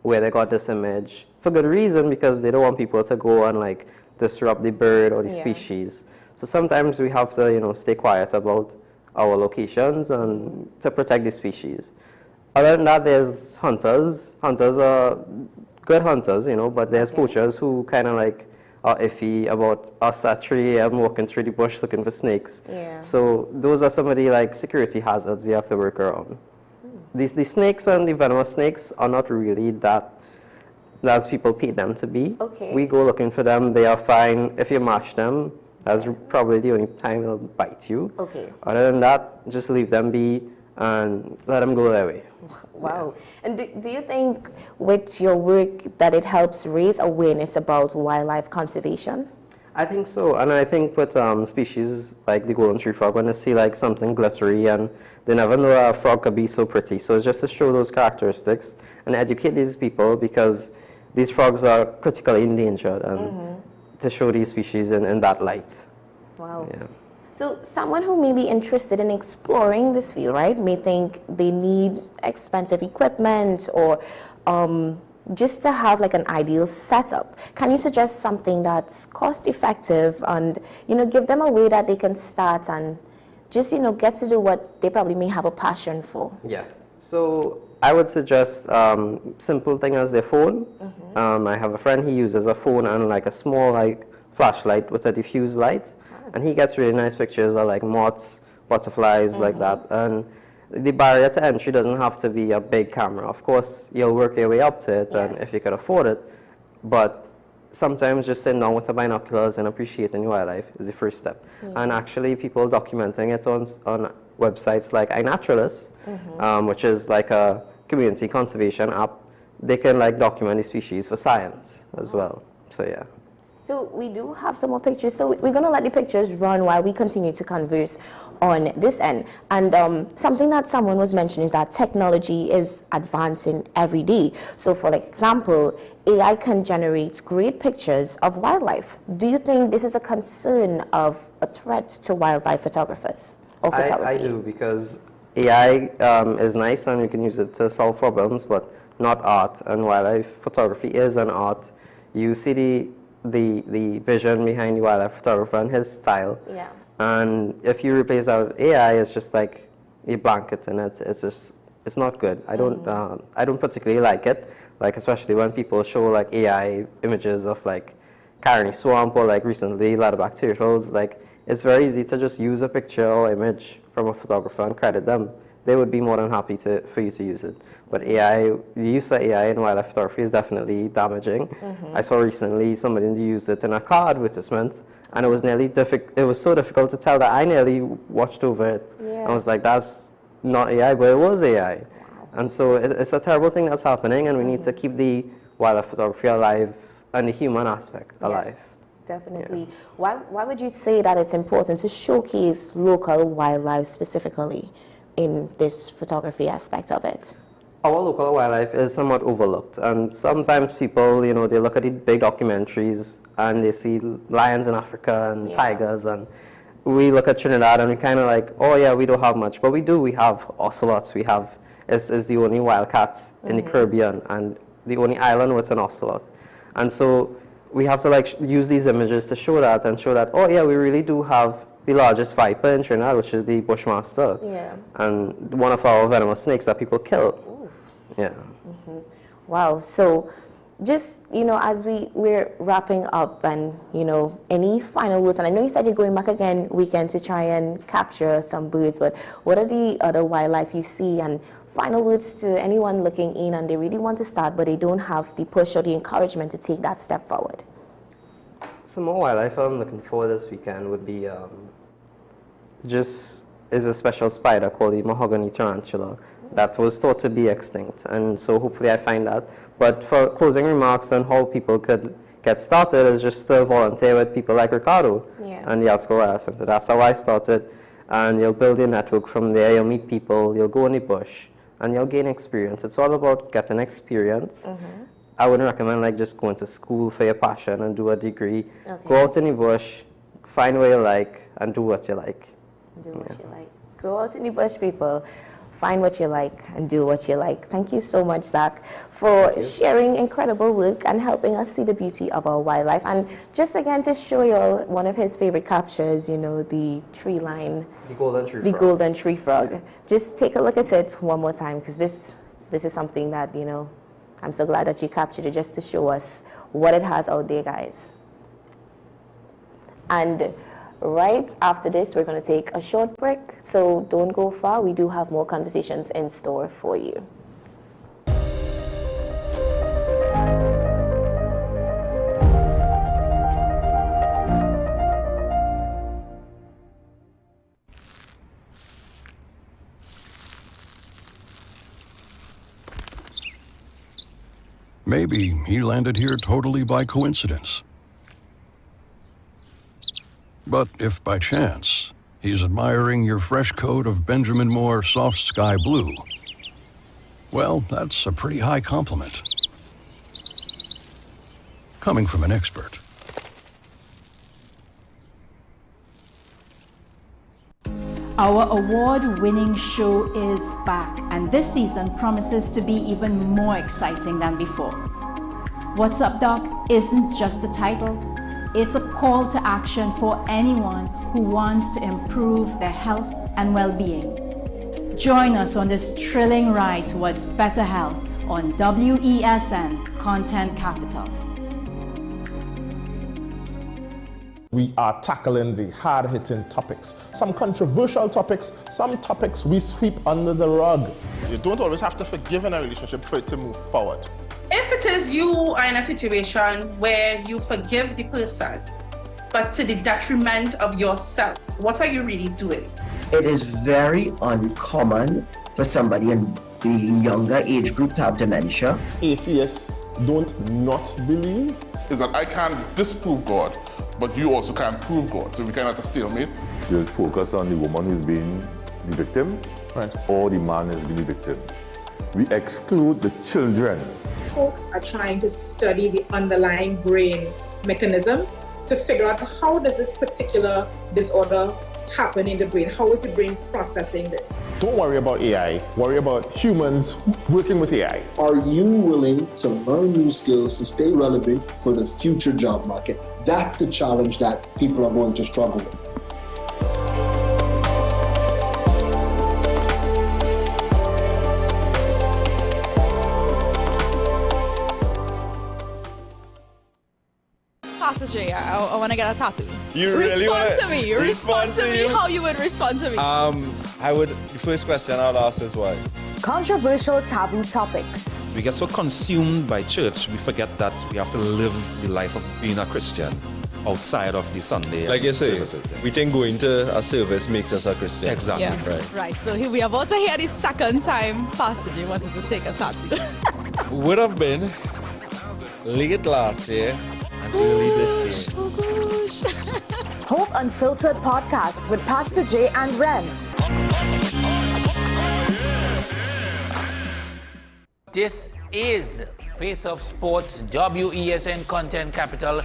where they got this image for good reason, because they don't want people to go and like disrupt the bird or the species. So sometimes we have to, you know, stay quiet about our locations and to protect the species. Other than that, there's hunters. Hunters are good hunters, you know, but there's poachers who kind of like are iffy about us at 3 a.m. walking through the bush looking for snakes. So those are some of the like security hazards you have to work around. The snakes and the venomous snakes are not really that as people paid them to be. We go looking for them, they are fine. If you mash them, that's probably the only time they'll bite you. Other than that, just leave them be and let them go their way. Wow. And do you think with your work that it helps raise awareness about wildlife conservation? I think so, and I think with species like the golden tree frog, when they see like something glittery, and they never know a frog could be so pretty. So it's just to show those characteristics and educate these people, because these frogs are critically endangered, and to show these species in that light. Wow. Yeah. So someone who may be interested in exploring this field, right, may think they need expensive equipment or just to have like an ideal setup. Can you suggest something that's cost effective and, you know, give them a way that they can start and just, you know, get to do what they probably may have a passion for? Yeah. So I would suggest simple thing as their phone. I have a friend, he uses a phone and like a small like flashlight with a diffuse light, and he gets really nice pictures of like moths, butterflies, like that. And the barrier to entry doesn't have to be a big camera. Of course, you'll work your way up to it, and if you can afford it. But sometimes just sitting down with the binoculars and appreciating wildlife is the first step. And actually people documenting it on websites like iNaturalist, which is like a community conservation app. They can like document the species for science as well. So yeah. So we do have some more pictures. So we're going to let the pictures run while we continue to converse on this end. And something that someone was mentioning is that technology is advancing every day. So for example, AI can generate great pictures of wildlife. Do you think this is a concern of a threat to wildlife photographers or photography? I do, because AI is nice and you can use it to solve problems, but not art. And wildlife photography is an art. You see the vision behind the wildlife photographer and his style. Yeah. And if you replace that with AI, it's just like a blanket, and it's not good. I don't particularly like it. Like especially when people show like AI images of like Carony Swamp or like recently Ladderbacks turtles. Like it's very easy to just use a picture or image from a photographer and credit them. They would be more than happy for you to use it. But AI, the use of AI in wildlife photography is definitely damaging. I saw recently somebody used it in a car advertisement, and it was so difficult to tell that I nearly watched over it. Yeah. I was like, that's not AI, but it was AI. Wow. And so it's a terrible thing that's happening, and we need to keep the wildlife photography alive and the human aspect alive. Yes. Definitely. Yeah. Why would you say that it's important to showcase local wildlife specifically in this photography aspect of it? Our local wildlife is somewhat overlooked, and sometimes people, they look at the big documentaries and they see lions in Africa and tigers, and we look at Trinidad and we kind of like, oh yeah, we don't have much, but we do. We have ocelots. It's the only wildcat in the Caribbean and the only island with an ocelot, and so we have to like use these images to show that, oh yeah, we really do have the largest viper in Trinidad, which is the bushmaster, and one of our venomous snakes that people kill. Yeah. Wow. So just, as we're wrapping up, and, any final words, and I know you said you're going back again weekend to try and capture some birds, but what are the other wildlife you see, and final words to anyone looking in and they really want to start, but they don't have the push or the encouragement to take that step forward? Some more wildlife I'm looking for this weekend would be is a special spider called the mahogany tarantula that was thought to be extinct, and so hopefully I find that. But for closing remarks on how people could get started is just to volunteer with people like Ricardo and the Outskirts Wildlife Center. That's how I started, and you'll build your network from there. You'll meet people, you'll go in the bush, and you'll gain experience. It's all about getting experience. I wouldn't recommend like just going to school for your passion and do a degree. Go out in the bush, find what you like, and do what you like. Do what you like. Go out in the bush, people. Find what you like and do what you like. Thank you so much, Zach, for sharing incredible work and helping us see the beauty of our wildlife. And just again to show you all one of his favorite captures, the tree line. The golden tree frog. The golden tree frog. Just take a look at it one more time, because this is something that, I'm so glad that you captured it just to show us what it has out there, guys. And right after this, we're going to take a short break, so don't go far. We do have more conversations in store for you. Maybe he landed here totally by coincidence. But if by chance he's admiring your fresh coat of Benjamin Moore soft sky blue, well, that's a pretty high compliment. Coming from an expert. Our award-winning show is back, and this season promises to be even more exciting than before. What's Up, Doc isn't just a title. It's a call to action for anyone who wants to improve their health and well-being. Join us on this thrilling ride towards better health on WESN Content Capital. We are tackling the hard-hitting topics, some controversial topics, some topics we sweep under the rug. You don't always have to forgive in a relationship for it to move forward. If it it is you are in a situation where you forgive the person, but to the detriment of yourself, what are you really doing? It is very uncommon for somebody in the younger age group to have dementia. Atheists don't not believe. Is that I can't disprove God, but you also can't prove God. So we kind of at a stalemate. You'll focus on the woman who's being the victim, right, or the man who's being the victim. We exclude the children. Folks are trying to study the underlying brain mechanism to figure out how does this particular disorder happen in the brain? How is the brain processing this? Don't worry about AI, worry about humans working with AI. Are you willing to learn new skills to stay relevant for the future job market? That's the challenge that people are going to struggle with. Pastor J, I want to get a tattoo. You really want Respond to me. Respond to me you? how you would respond to me. The first question I'll ask is why. Controversial taboo topics. We get so consumed by church, we forget that we have to live the life of being a Christian outside of the Sunday. Like you say, services. we think going to a service makes us a Christian. Exactly. Right. Right, so here we are about to hear the second time Pastor J wanted to take a tattoo. Would have been late last year and early this year. Oh gosh. Hope Unfiltered podcast with Pastor J and Ren. This is Face of Sports, WESN Content Capital.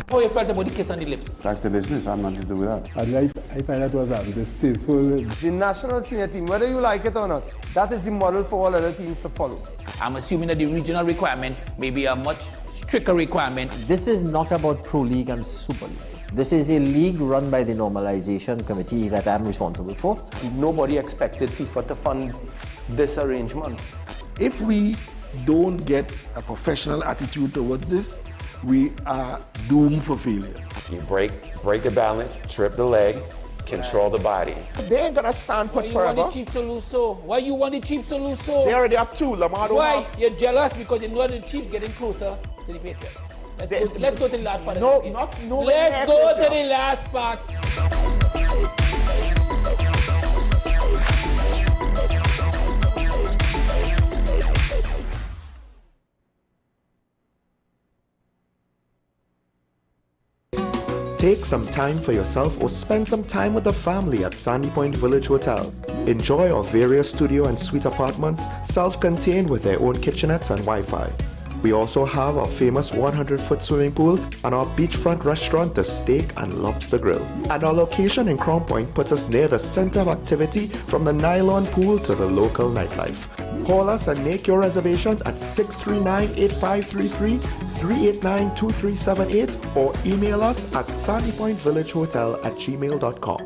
How you felt about the kiss on the lip? That's the business. I'm nothing to do with that. I find that was distasteful. The national senior team, whether you like it or not, that is the model for all other teams to follow. I'm assuming that the regional requirement may be a much stricter requirement. This is not about Pro League and Super League. This is a league run by the Normalization Committee that I'm responsible for. Nobody expected FIFA to fund this arrangement. If we don't get a professional attitude towards this, we are doomed for failure. You break the balance, trip the leg, control the body. They ain't gonna stand put forever. Why you want the Chiefs to lose so? Why you want the Chiefs to lose so? They already have two. Lamar don't Why? have. You're jealous because you know the Chiefs getting closer to the Patriots. Let's go to the last part. No, of the game. no. Let's go to the last part. Take some time for yourself or spend some time with the family at Sandy Point Village Hotel. Enjoy our various studio and suite apartments, self-contained with their own kitchenettes and Wi-Fi. We also have our famous 100-foot swimming pool and our beachfront restaurant, The Steak and Lobster Grill. And our location in Crown Point puts us near the center of activity from the nylon pool to the local nightlife. Call us and make your reservations at 639-8533, 389-2378 or email us at sandypointvillagehotel@gmail.com.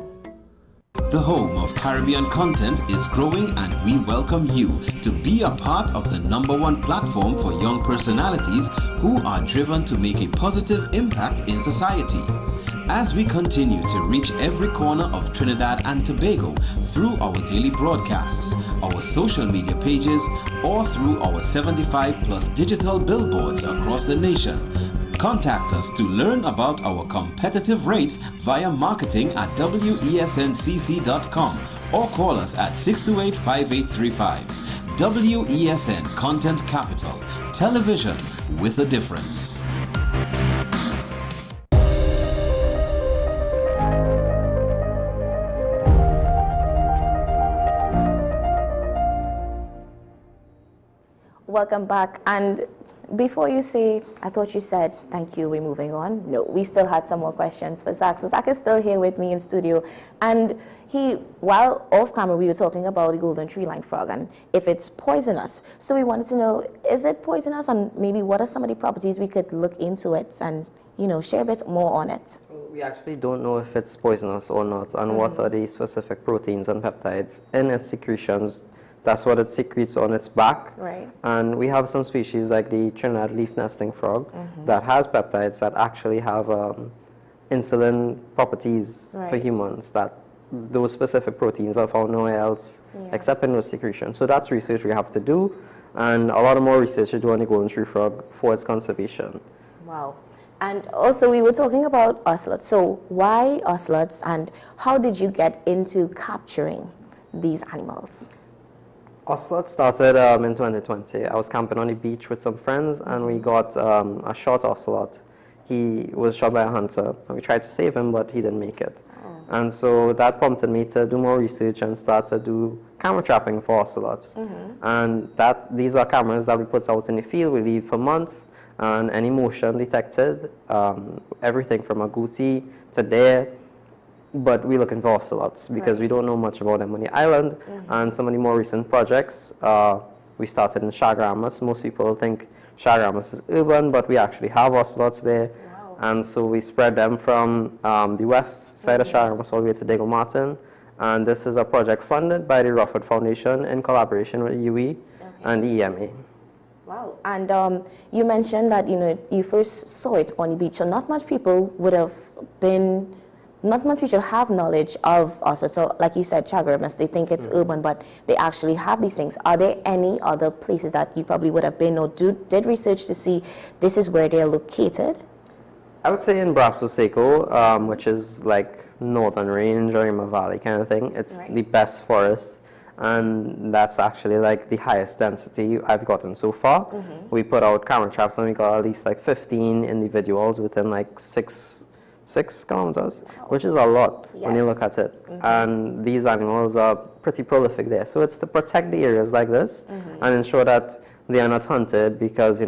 The home of Caribbean content is growing and we welcome you to be a part of the #1 platform for young personalities who are driven to make a positive impact in society. As we continue to reach every corner of Trinidad and Tobago through our daily broadcasts, our social media pages, or through our 75+ digital billboards across the nation, contact us to learn about our competitive rates via marketing at wesncc.com or call us at 628-5835. WESN Content Capital, television with a difference. Welcome back. And before you say, I thought you said, thank you, we're moving on. No, we still had some more questions for Zach. So Zach is still here with me in studio. And while off camera, we were talking about the golden tree-lined frog and if it's poisonous. So we wanted to know, is it poisonous? And maybe what are some of the properties we could look into it and, share a bit more on it? We actually don't know if it's poisonous or not and what are the specific proteins and peptides in its secretions. That's what it secretes on its back. Right. And we have some species like the Trinidad leaf nesting frog that has peptides that actually have insulin properties for humans, that those specific proteins are found nowhere else except in those secretions. So that's research we have to do. and a lot of more research to do on the golden tree frog for its conservation. Wow. And also we were talking about ocelots. So why ocelots and how did you get into capturing these animals? Ocelot started in 2020. I was camping on the beach with some friends and we got a shot ocelot. He was shot by a hunter and we tried to save him, but he didn't make it. And so that prompted me to do more research and start to do camera trapping for ocelots. And these are cameras that we put out in the field, we leave for months, and any motion detected, everything from a goatee to there, but we're looking for ocelots because we don't know much about them on the island. And some of the more recent projects, we started in Chaguaramas. Most people think Chaguaramas is urban, but we actually have ocelots there. And so we spread them from the west side of Chaguaramas all the way to Diego Martin. And this is a project funded by the Rufford Foundation in collaboration with UE and the EMA. Wow. And you mentioned that, you first saw it on the beach, so not much people have knowledge of ocelots. So like you said, Chaguaramas, they think it's urban, but they actually have these things. Are there any other places that you probably would have been or did research to see this is where they're located? I would say in Brazo Seco, which is like Northern Range or Rima Valley kind of thing. It's the best forest, and that's actually like the highest density I've gotten so far. We put out camera traps and we got at least like 15 individuals within like 6 kilometers, which is a lot when you look at it. And these animals are pretty prolific there. So it's to protect the areas like this and ensure that they are not hunted, because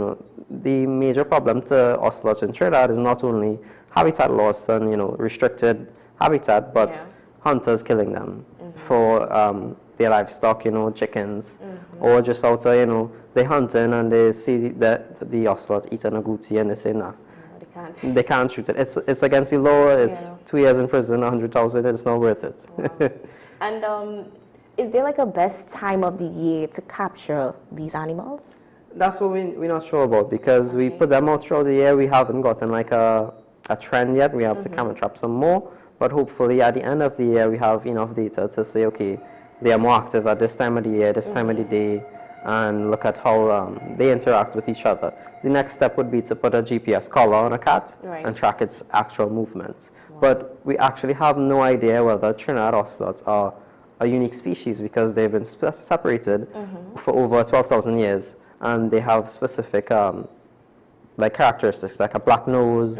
the major problem to ocelots in Trinidad is not only habitat loss and restricted habitat, but hunters killing them for their livestock, chickens, or just out there, they hunting and they see the ocelot eating a goatee and they say nah. They can't shoot it. It's against the law. It's 2 years in prison, 100,000. It's not worth it. Wow. And is there like a best time of the year to capture these animals? That's what we're not sure about, because we put them out throughout the year. We haven't gotten like a trend yet. We have to camera trap some more, but hopefully at the end of the year we have enough data to say, okay, they are more active at this time of the year, this time of the day, and look at how they interact with each other. The next step would be to put a GPS collar on a cat and track its actual movements. But we actually have no idea whether Trinidad ocelots are a unique species, because they've been separated for over 12,000 years, and they have specific like characteristics, like a black nose,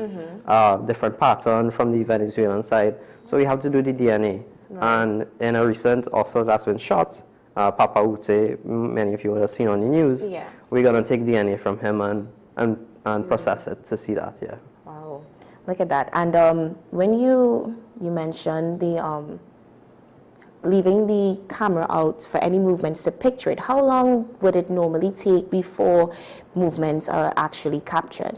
different pattern from the Venezuelan side. So we have to do the DNA. And in a recent ocelot that's been shot, Papa Ute, many of you would have seen on the news, we're going to take DNA from him and process it to see that, Wow, look at that. And when you mentioned the leaving the camera out for any movements to picture it, how long would it normally take before movements are actually captured?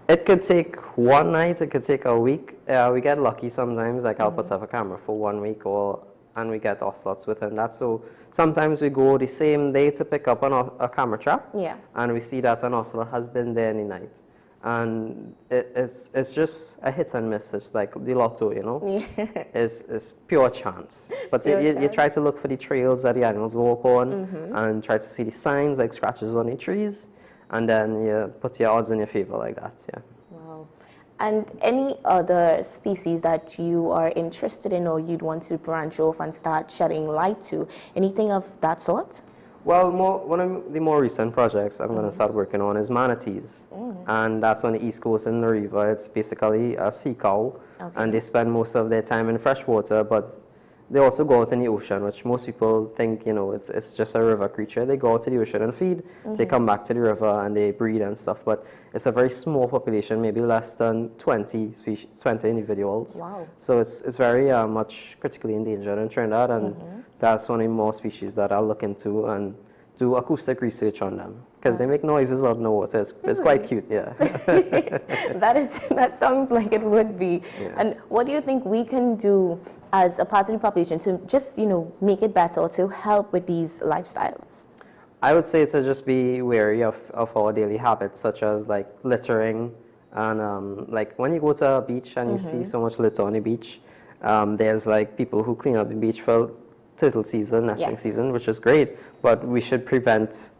It could take one night, it could take a week. We get lucky sometimes, like I'll put up a camera for 1 week and we get ocelots within that. So sometimes we go the same day to pick up a camera trap, and we see that an ocelot has been there in the night. And it's just a hit and miss. It's like the lotto, It's pure chance. But you try to look for the trails that the animals walk on and try to see the signs, like scratches on the trees, and then you put your odds in your favor like that, Wow. And any other species that you are interested in or you'd want to branch off and start shedding light to? Anything of that sort? Well, one of the more recent projects I'm going to start working on is manatees. And that's on the east coast in the river. It's basically a sea cow, and they spend most of their time in fresh water, but they also go out in the ocean, which most people think, it's just a river creature. They go out to the ocean and feed, they come back to the river and they breed and stuff, but it's a very small population, maybe less than 20 individuals. Wow. So it's very much critically endangered in Trinidad, and that's one of the more species that I'll look into and do acoustic research on them, because they make noises out in the water. It's quite cute, That sounds like it would be. And what do you think we can do as a part of the population to just, make it better or to help with these lifestyles? I would say to just be wary of our daily habits, such as like littering, and like when you go to a beach and you see so much litter on the beach, there's like people who clean up the beach for turtle season, nesting season, which is great, but we should prevent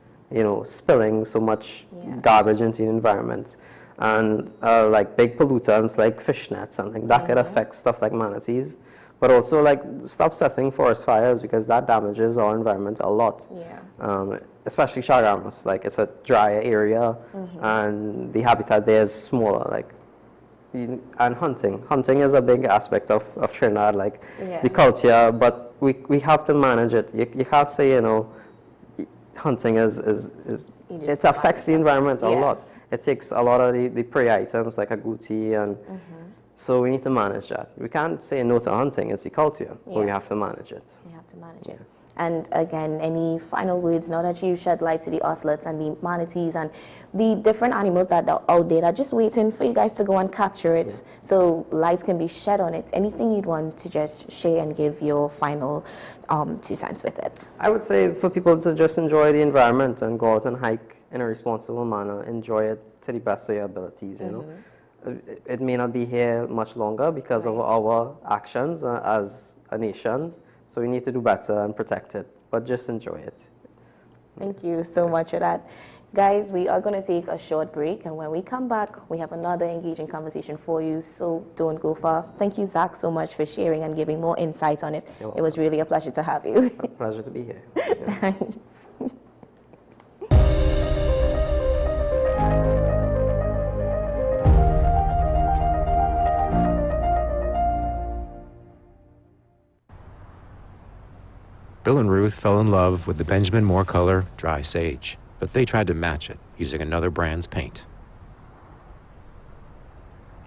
spilling so much garbage into the environment. And like big pollutants like fish nets and like that could affect stuff like manatees. But also like stop setting forest fires because that damages our environment a lot. Especially Chaguamas, like it's a drier area and the habitat there is smaller. And hunting is a big aspect of Trinidad, like the culture, but we have to manage it. You can't say, hunting it affects the environment a lot. It takes a lot of the prey items like agouti, and so we need to manage that. We can't say no to hunting, it's the culture, but we have to manage it. We have to manage it. And again, any final words now that you shed light to the ocelots and the manatees and the different animals that are out there that are just waiting for you guys to go and capture it so light can be shed on it. Anything you'd want to just share and give your final 2 cents with it? I would say for people to just enjoy the environment and go out and hike in a responsible manner, enjoy it to the best of your abilities, It may not be here much longer because of our actions as a nation. So we need to do better and protect it, but just enjoy it. Thank you so much for that. Guys, we are going to take a short break, and when we come back, we have another engaging conversation for you, so don't go far. Thank you, Zach, so much for sharing and giving more insight on it. It was really a pleasure to have you. A pleasure to be here. Thanks. Bill and Ruth fell in love with the Benjamin Moore color Dry Sage, but they tried to match it using another brand's paint.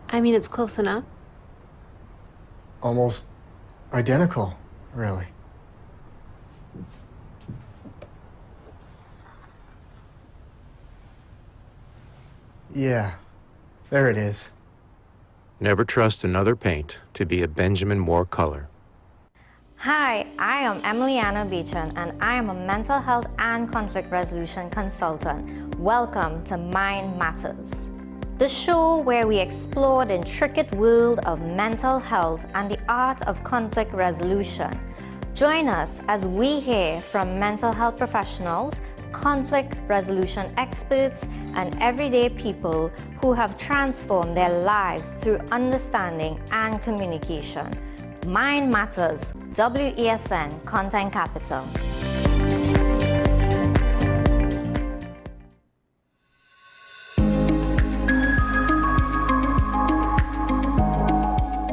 I mean, it's close enough. Almost identical, really. Yeah, there it is. Never trust another paint to be a Benjamin Moore color. Hi, I am Emiliana Beechan, and I am a mental health and conflict resolution consultant. Welcome to Mind Matters, the show where we explore the intricate world of mental health and the art of conflict resolution. Join us as we hear from mental health professionals, conflict resolution experts, and everyday people who have transformed their lives through understanding and communication. Mind Matters, WESN Content Capital.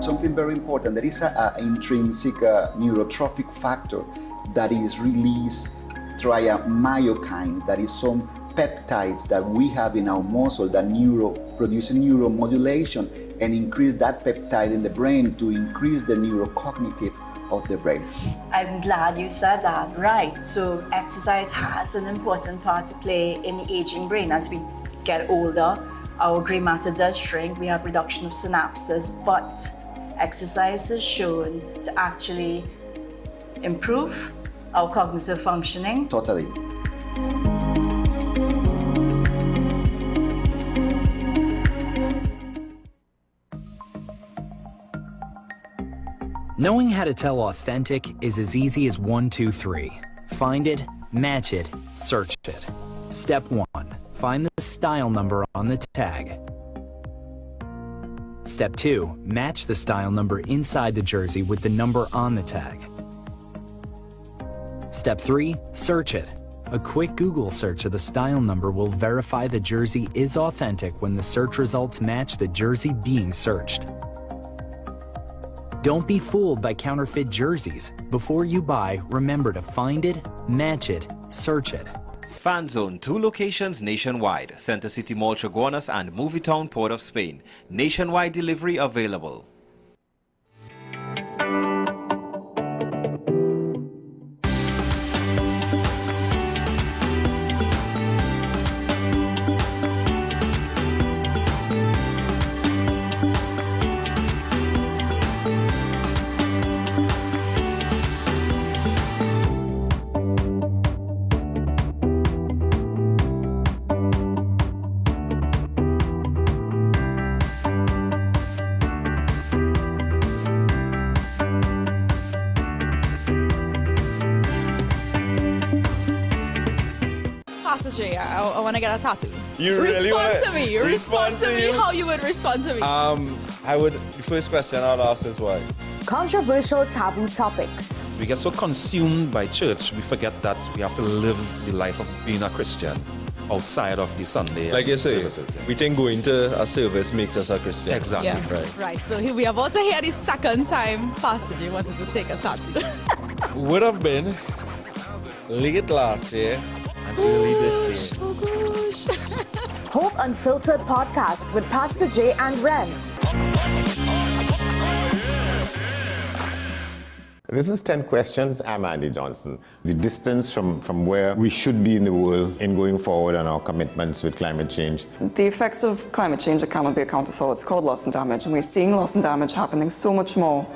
Something very important, there is an intrinsic neurotrophic factor that is released through myokines, that is some peptides that we have in our muscle that producing neuromodulation and increase that peptide in the brain to increase the neurocognitive of the brain. I'm glad you said that, right. So exercise has an important part to play in the aging brain. As we get older, our gray matter does shrink, we have reduction of synapses, but exercise is shown to actually improve our cognitive functioning. Totally. Knowing how to tell authentic is as easy as 1, 2, 3. Find it, match it, search it. Step 1. Find the style number on the tag. Step 2. Match the style number inside the jersey with the number on the tag. Step 3. Search it. A quick Google search of the style number will verify the jersey is authentic when the search results match the jersey being searched. Don't be fooled by counterfeit jerseys. Before you buy, remember to find it, match it, search it. Fan Zone, 2 locations nationwide. Center City Mall, Chaguanas, and Movietown, Port of Spain. Nationwide delivery available. J, I want to get a tattoo. You really respond wanna- to me. respond Respond to to me you? how you would respond to me. I would, the first question I'd ask is why? Controversial taboo topics. We get so consumed by church, we forget that we have to live the life of being a Christian outside of the Sunday Like you say, services. we think going to a service makes us a Christian. Exactly. Yeah. Right. So here we are about to hear the second time Pastor J wanted to take a tattoo. Would have been late last year and early this year. Oh gosh. Hope Unfiltered podcast with Pastor J and Ren. This is 10 questions. I'm Andy Johnson. The distance from where we should be in the world in going forward on our commitments with climate change. The effects of climate change that cannot be accounted for, it's called loss and damage, and we're seeing loss and damage happening so much more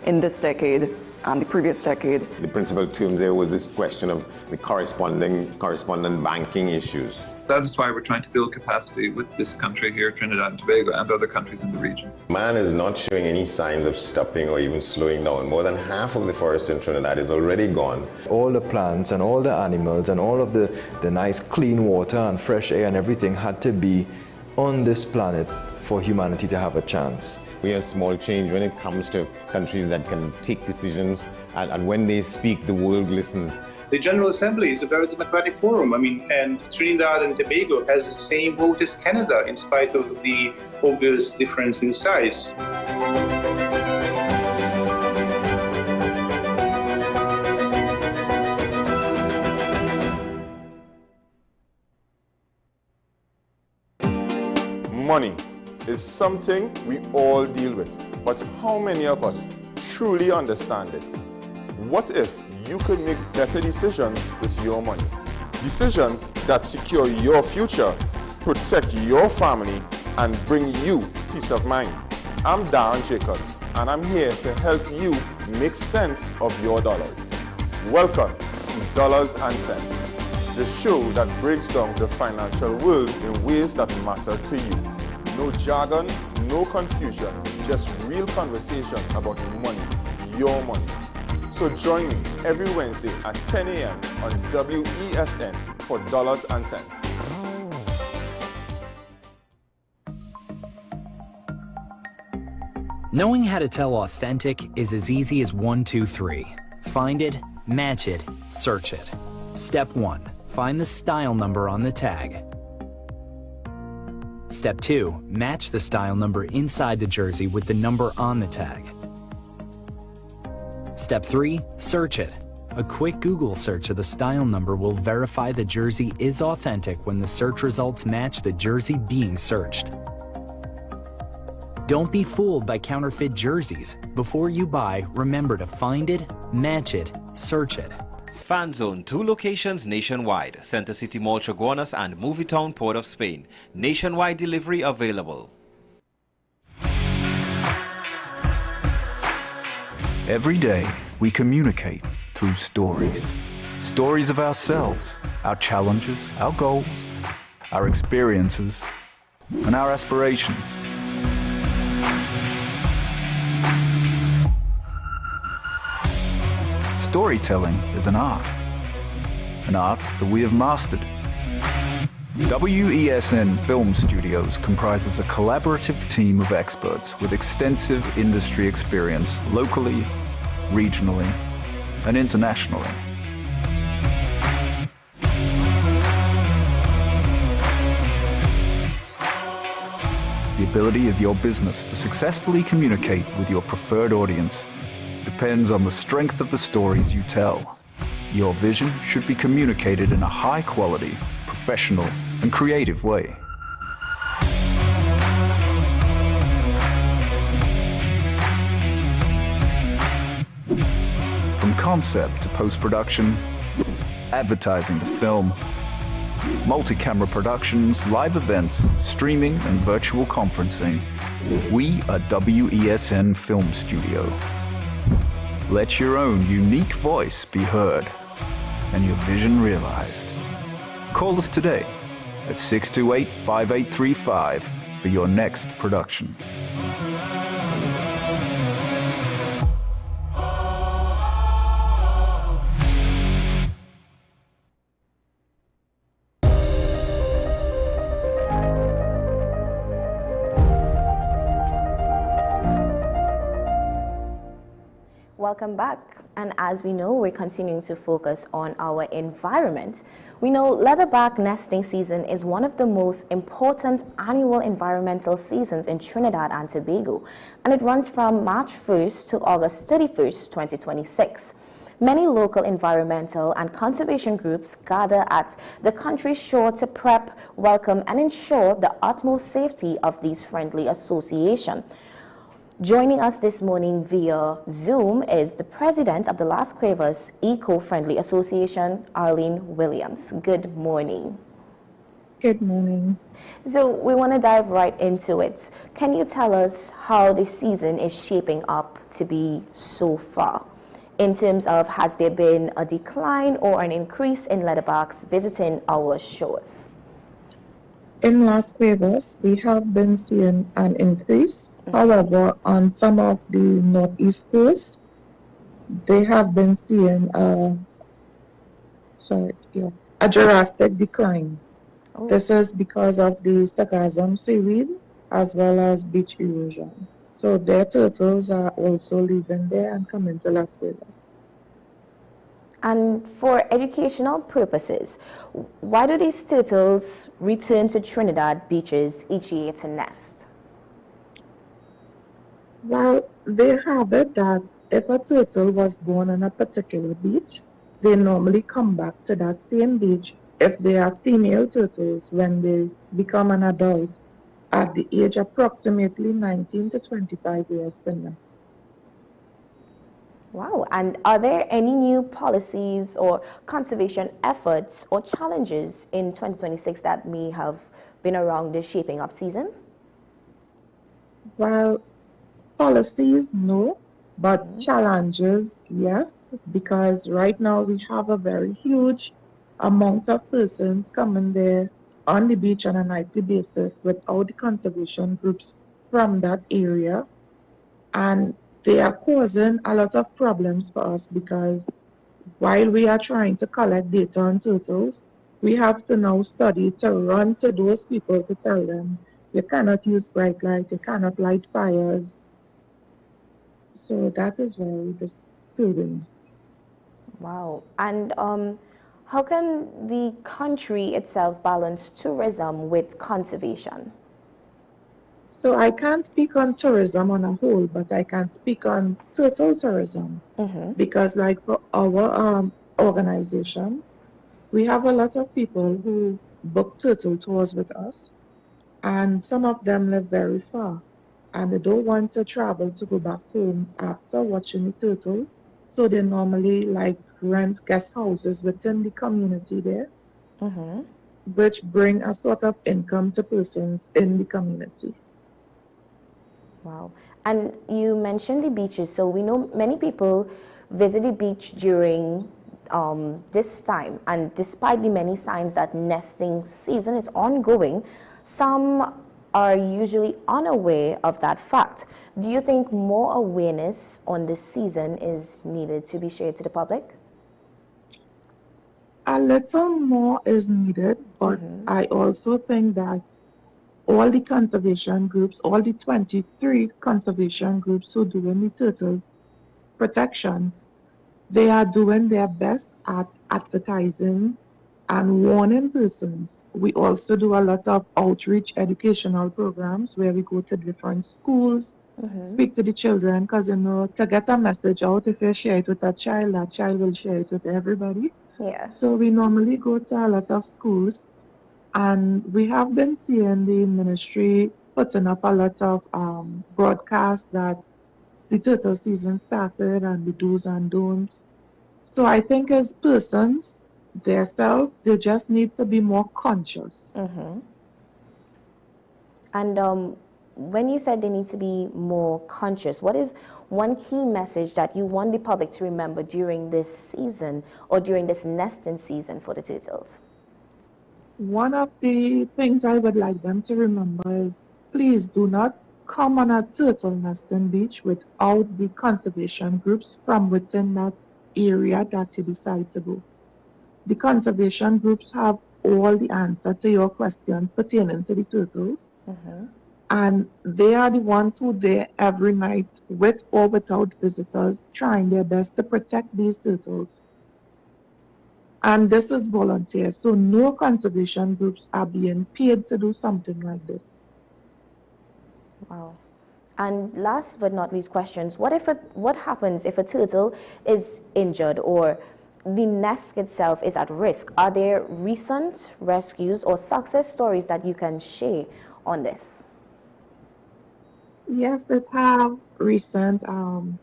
in this decade and the previous decade. The principal term there was this question of the correspondent banking issues. That is why we're trying to build capacity with this country here, Trinidad and Tobago, and other countries in the region. Man is not showing any signs of stopping or even slowing down. More than half of the forest in Trinidad is already gone. All the plants and all the animals and all of the nice clean water and fresh air and everything had to be on this planet for humanity to have a chance. We have small change when it comes to countries that can take decisions, and when they speak, the world listens. The General Assembly is a very democratic forum. And Trinidad and Tobago has the same vote as Canada, in spite of the obvious difference in size. Money is something we all deal with, but how many of us truly understand it? What if you could make better decisions with your money? Decisions that secure your future, protect your family, and bring you peace of mind. I'm Darren Jacobs, and I'm here to help you make sense of your dollars. Welcome to Dollars and Cents, the show that breaks down the financial world in ways that matter to you. No jargon, no confusion, just real conversations about money, your money. So join me every Wednesday at 10 a.m. on WESN for Dollars and Cents. Knowing how to tell authentic is as easy as 1, 2, 3. Find it, match it, search it. Step 1. Find the style number on the tag. Step 2. Match the style number inside the jersey with the number on the tag. Step 3. Search it. A quick Google search of the style number will verify the jersey is authentic when the search results match the jersey being searched. Don't be fooled by counterfeit jerseys. Before you buy, remember to find it, match it, search it. Fan Zone, 2 locations nationwide. Center City Mall, Chaguanas and Movietown, Port of Spain. Nationwide delivery available. Every day, we communicate through stories. Stories of ourselves, our challenges, our goals, our experiences, and our aspirations. Storytelling is an art that we have mastered. WESN Film Studios comprises a collaborative team of experts with extensive industry experience locally, regionally, and internationally. The ability of your business to successfully communicate with your preferred audience depends on the strength of the stories you tell. Your vision should be communicated in a high-quality, professional, and creative way. From concept to post-production, advertising to film, multi-camera productions, live events, streaming, and virtual conferencing, we are WESN Film Studio. Let your own unique voice be heard and your vision realized. Call us today at 628-5835 for your next production. welcome back. And as we know, we're continuing to focus on our environment. We know leatherback nesting season is one of the most important annual environmental seasons in Trinidad and Tobago, and it runs from March 1st to August 31st, 2026. Many local environmental and conservation groups gather at the country's shore to prep, welcome, and ensure the utmost safety of these friendly associations. Joining us this morning via Zoom is the president of the Las Cuevas Eco-Friendly Association, Arlene Williams. Good morning. Good morning. So we want to dive right into it. Can you tell us how the season is shaping up to be so far? In terms of, has there been a decline or an increase in leatherbacks visiting our shores? In Las Cuevas, we have been seeing an increase. However, on some of the northeast coast, they have been seeing a drastic decline. Oh. This is because of the sargassum seaweed as well as beach erosion. So their turtles are also leaving there and coming to Las Cuevas. And for educational purposes, why do these turtles return to Trinidad beaches each year to nest? Well, they have it that if a turtle was born on a particular beach, they normally come back to that same beach if they are female turtles when they become an adult at the age approximately 19 to 25 years to nest. Wow. And are there any new policies or conservation efforts or challenges in 2026 that may have been around the shaping up season? Well, policies, no, but challenges, yes, because right now we have a very huge amount of persons coming there on the beach on a nightly basis without the conservation groups from that area. And they are causing a lot of problems for us because while we are trying to collect data on turtles, we have to now study to run to those people to tell them you cannot use bright light, you cannot light fires. So that is very disturbing. Wow. And how can the country itself balance tourism with conservation? So I can't speak on tourism on a whole, but I can speak on turtle tourism. Because like for our organization, we have a lot of people who book turtle tours with us, and some of them live very far, and they don't want to travel to go back home after watching the turtle, so they normally like rent guest houses within the community there, which bring a sort of income to persons in the community. Wow. And you mentioned the beaches. So we know many people visit the beach during this time. And despite the many signs that nesting season is ongoing, some are usually unaware of that fact. Do you think more awareness on this season is needed to be shared to the public? A little more is needed, but I also think that all the conservation groups, all the 23 conservation groups who do the turtle protection, they are doing their best at advertising and warning persons. We also do a lot of outreach educational programs where we go to different schools, speak to the children, because you know, to get a message out, if you share it with a child, that child will share it with everybody. Yeah. So we normally go to a lot of schools, and we have been seeing the ministry putting up a lot of broadcasts that the turtle season started and the do's and don'ts. So I think as persons, themselves, they just need to be more conscious. And when you said they need to be more conscious, what is one key message that you want the public to remember during this season or during this nesting season for the turtles? One of the things I would like them to remember is please do not come on a turtle nesting beach without the conservation groups from within that area that you decide to go. The conservation groups have all the answer to your questions pertaining to the turtles. And they are the ones who there every night with or without visitors, trying their best to protect these turtles. And this is volunteer, so no conservation groups are being paid to do something like this. Wow. And last but not least questions, what happens if a turtle is injured or the nest itself is at risk? Are there recent rescues or success stories that you can share on this? Yes, it have recent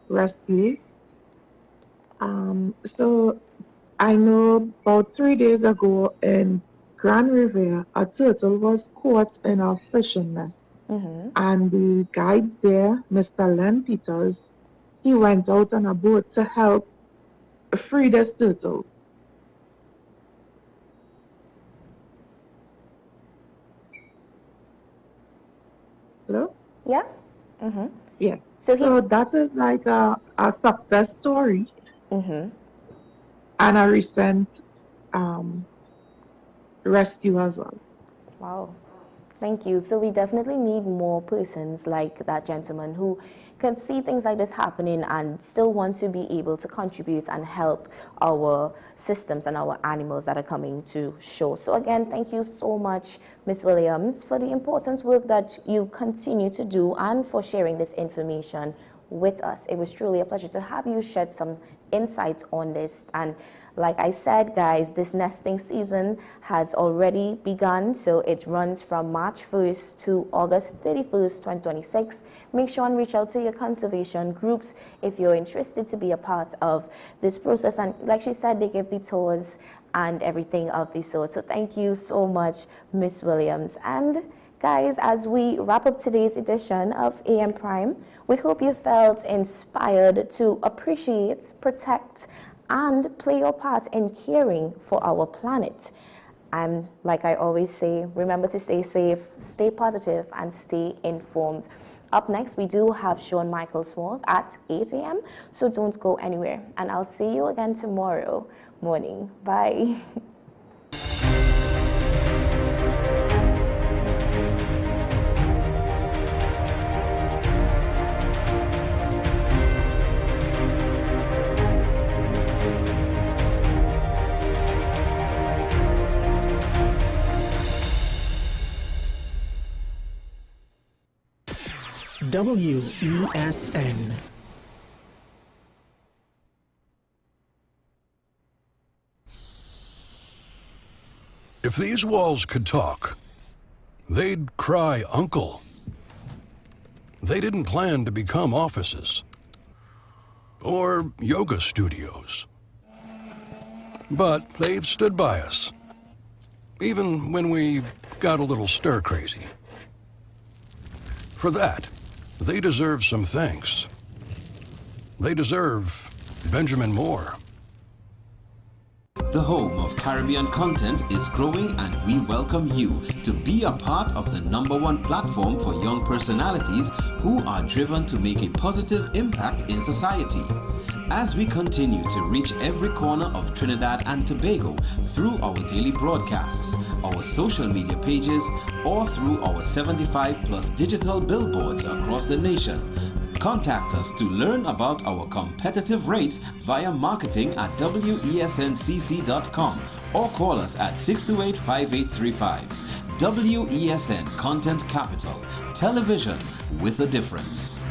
rescues. So I know about 3 days ago in Grand Riviere, a turtle was caught in a fishing net. And the guides there, Mr. Len Peters, he went out on a boat to help free this turtle. Hello? Yeah? Yeah. So that is like a success story. And a recent rescue as well. Wow. Thank you. So we definitely need more persons like that gentleman who can see things like this happening and still want to be able to contribute and help our systems and our animals that are coming to shore. So again, thank you so much, Ms. Williams, for the important work that you continue to do and for sharing this information with us. It was truly a pleasure to have you shed some insights on this. And like I said, guys, this nesting season has already begun. So it runs from March 1st to August 31st, 2026. Make sure and reach out to your conservation groups if you're interested to be a part of this process. And like she said, they give the tours and everything of the sort. So thank you so much, Ms. Williams. And guys, as we wrap up today's edition of AM Prime, we hope you felt inspired to appreciate, protect, and play your part in caring for our planet. And like I always say, remember to stay safe, stay positive, and stay informed. Up next, we do have Sean Michael Smalls at 8 a.m., so don't go anywhere. And I'll see you again tomorrow morning. Bye. WESN. If these walls could talk, they'd cry uncle. They didn't plan to become offices or yoga studios, but they've stood by us, even when we got a little stir-crazy. For that, they deserve some thanks. They deserve Benjamin Moore. The home of Caribbean content is growing, and we welcome you to be a part of the #1 platform for young personalities who are driven to make a positive impact in society. As we continue to reach every corner of Trinidad and Tobago through our daily broadcasts, our social media pages, or through our 75+ digital billboards across the nation, contact us to learn about our competitive rates via marketing at wesncc.com or call us at 628-5835. WESN Content Capital, television with a difference.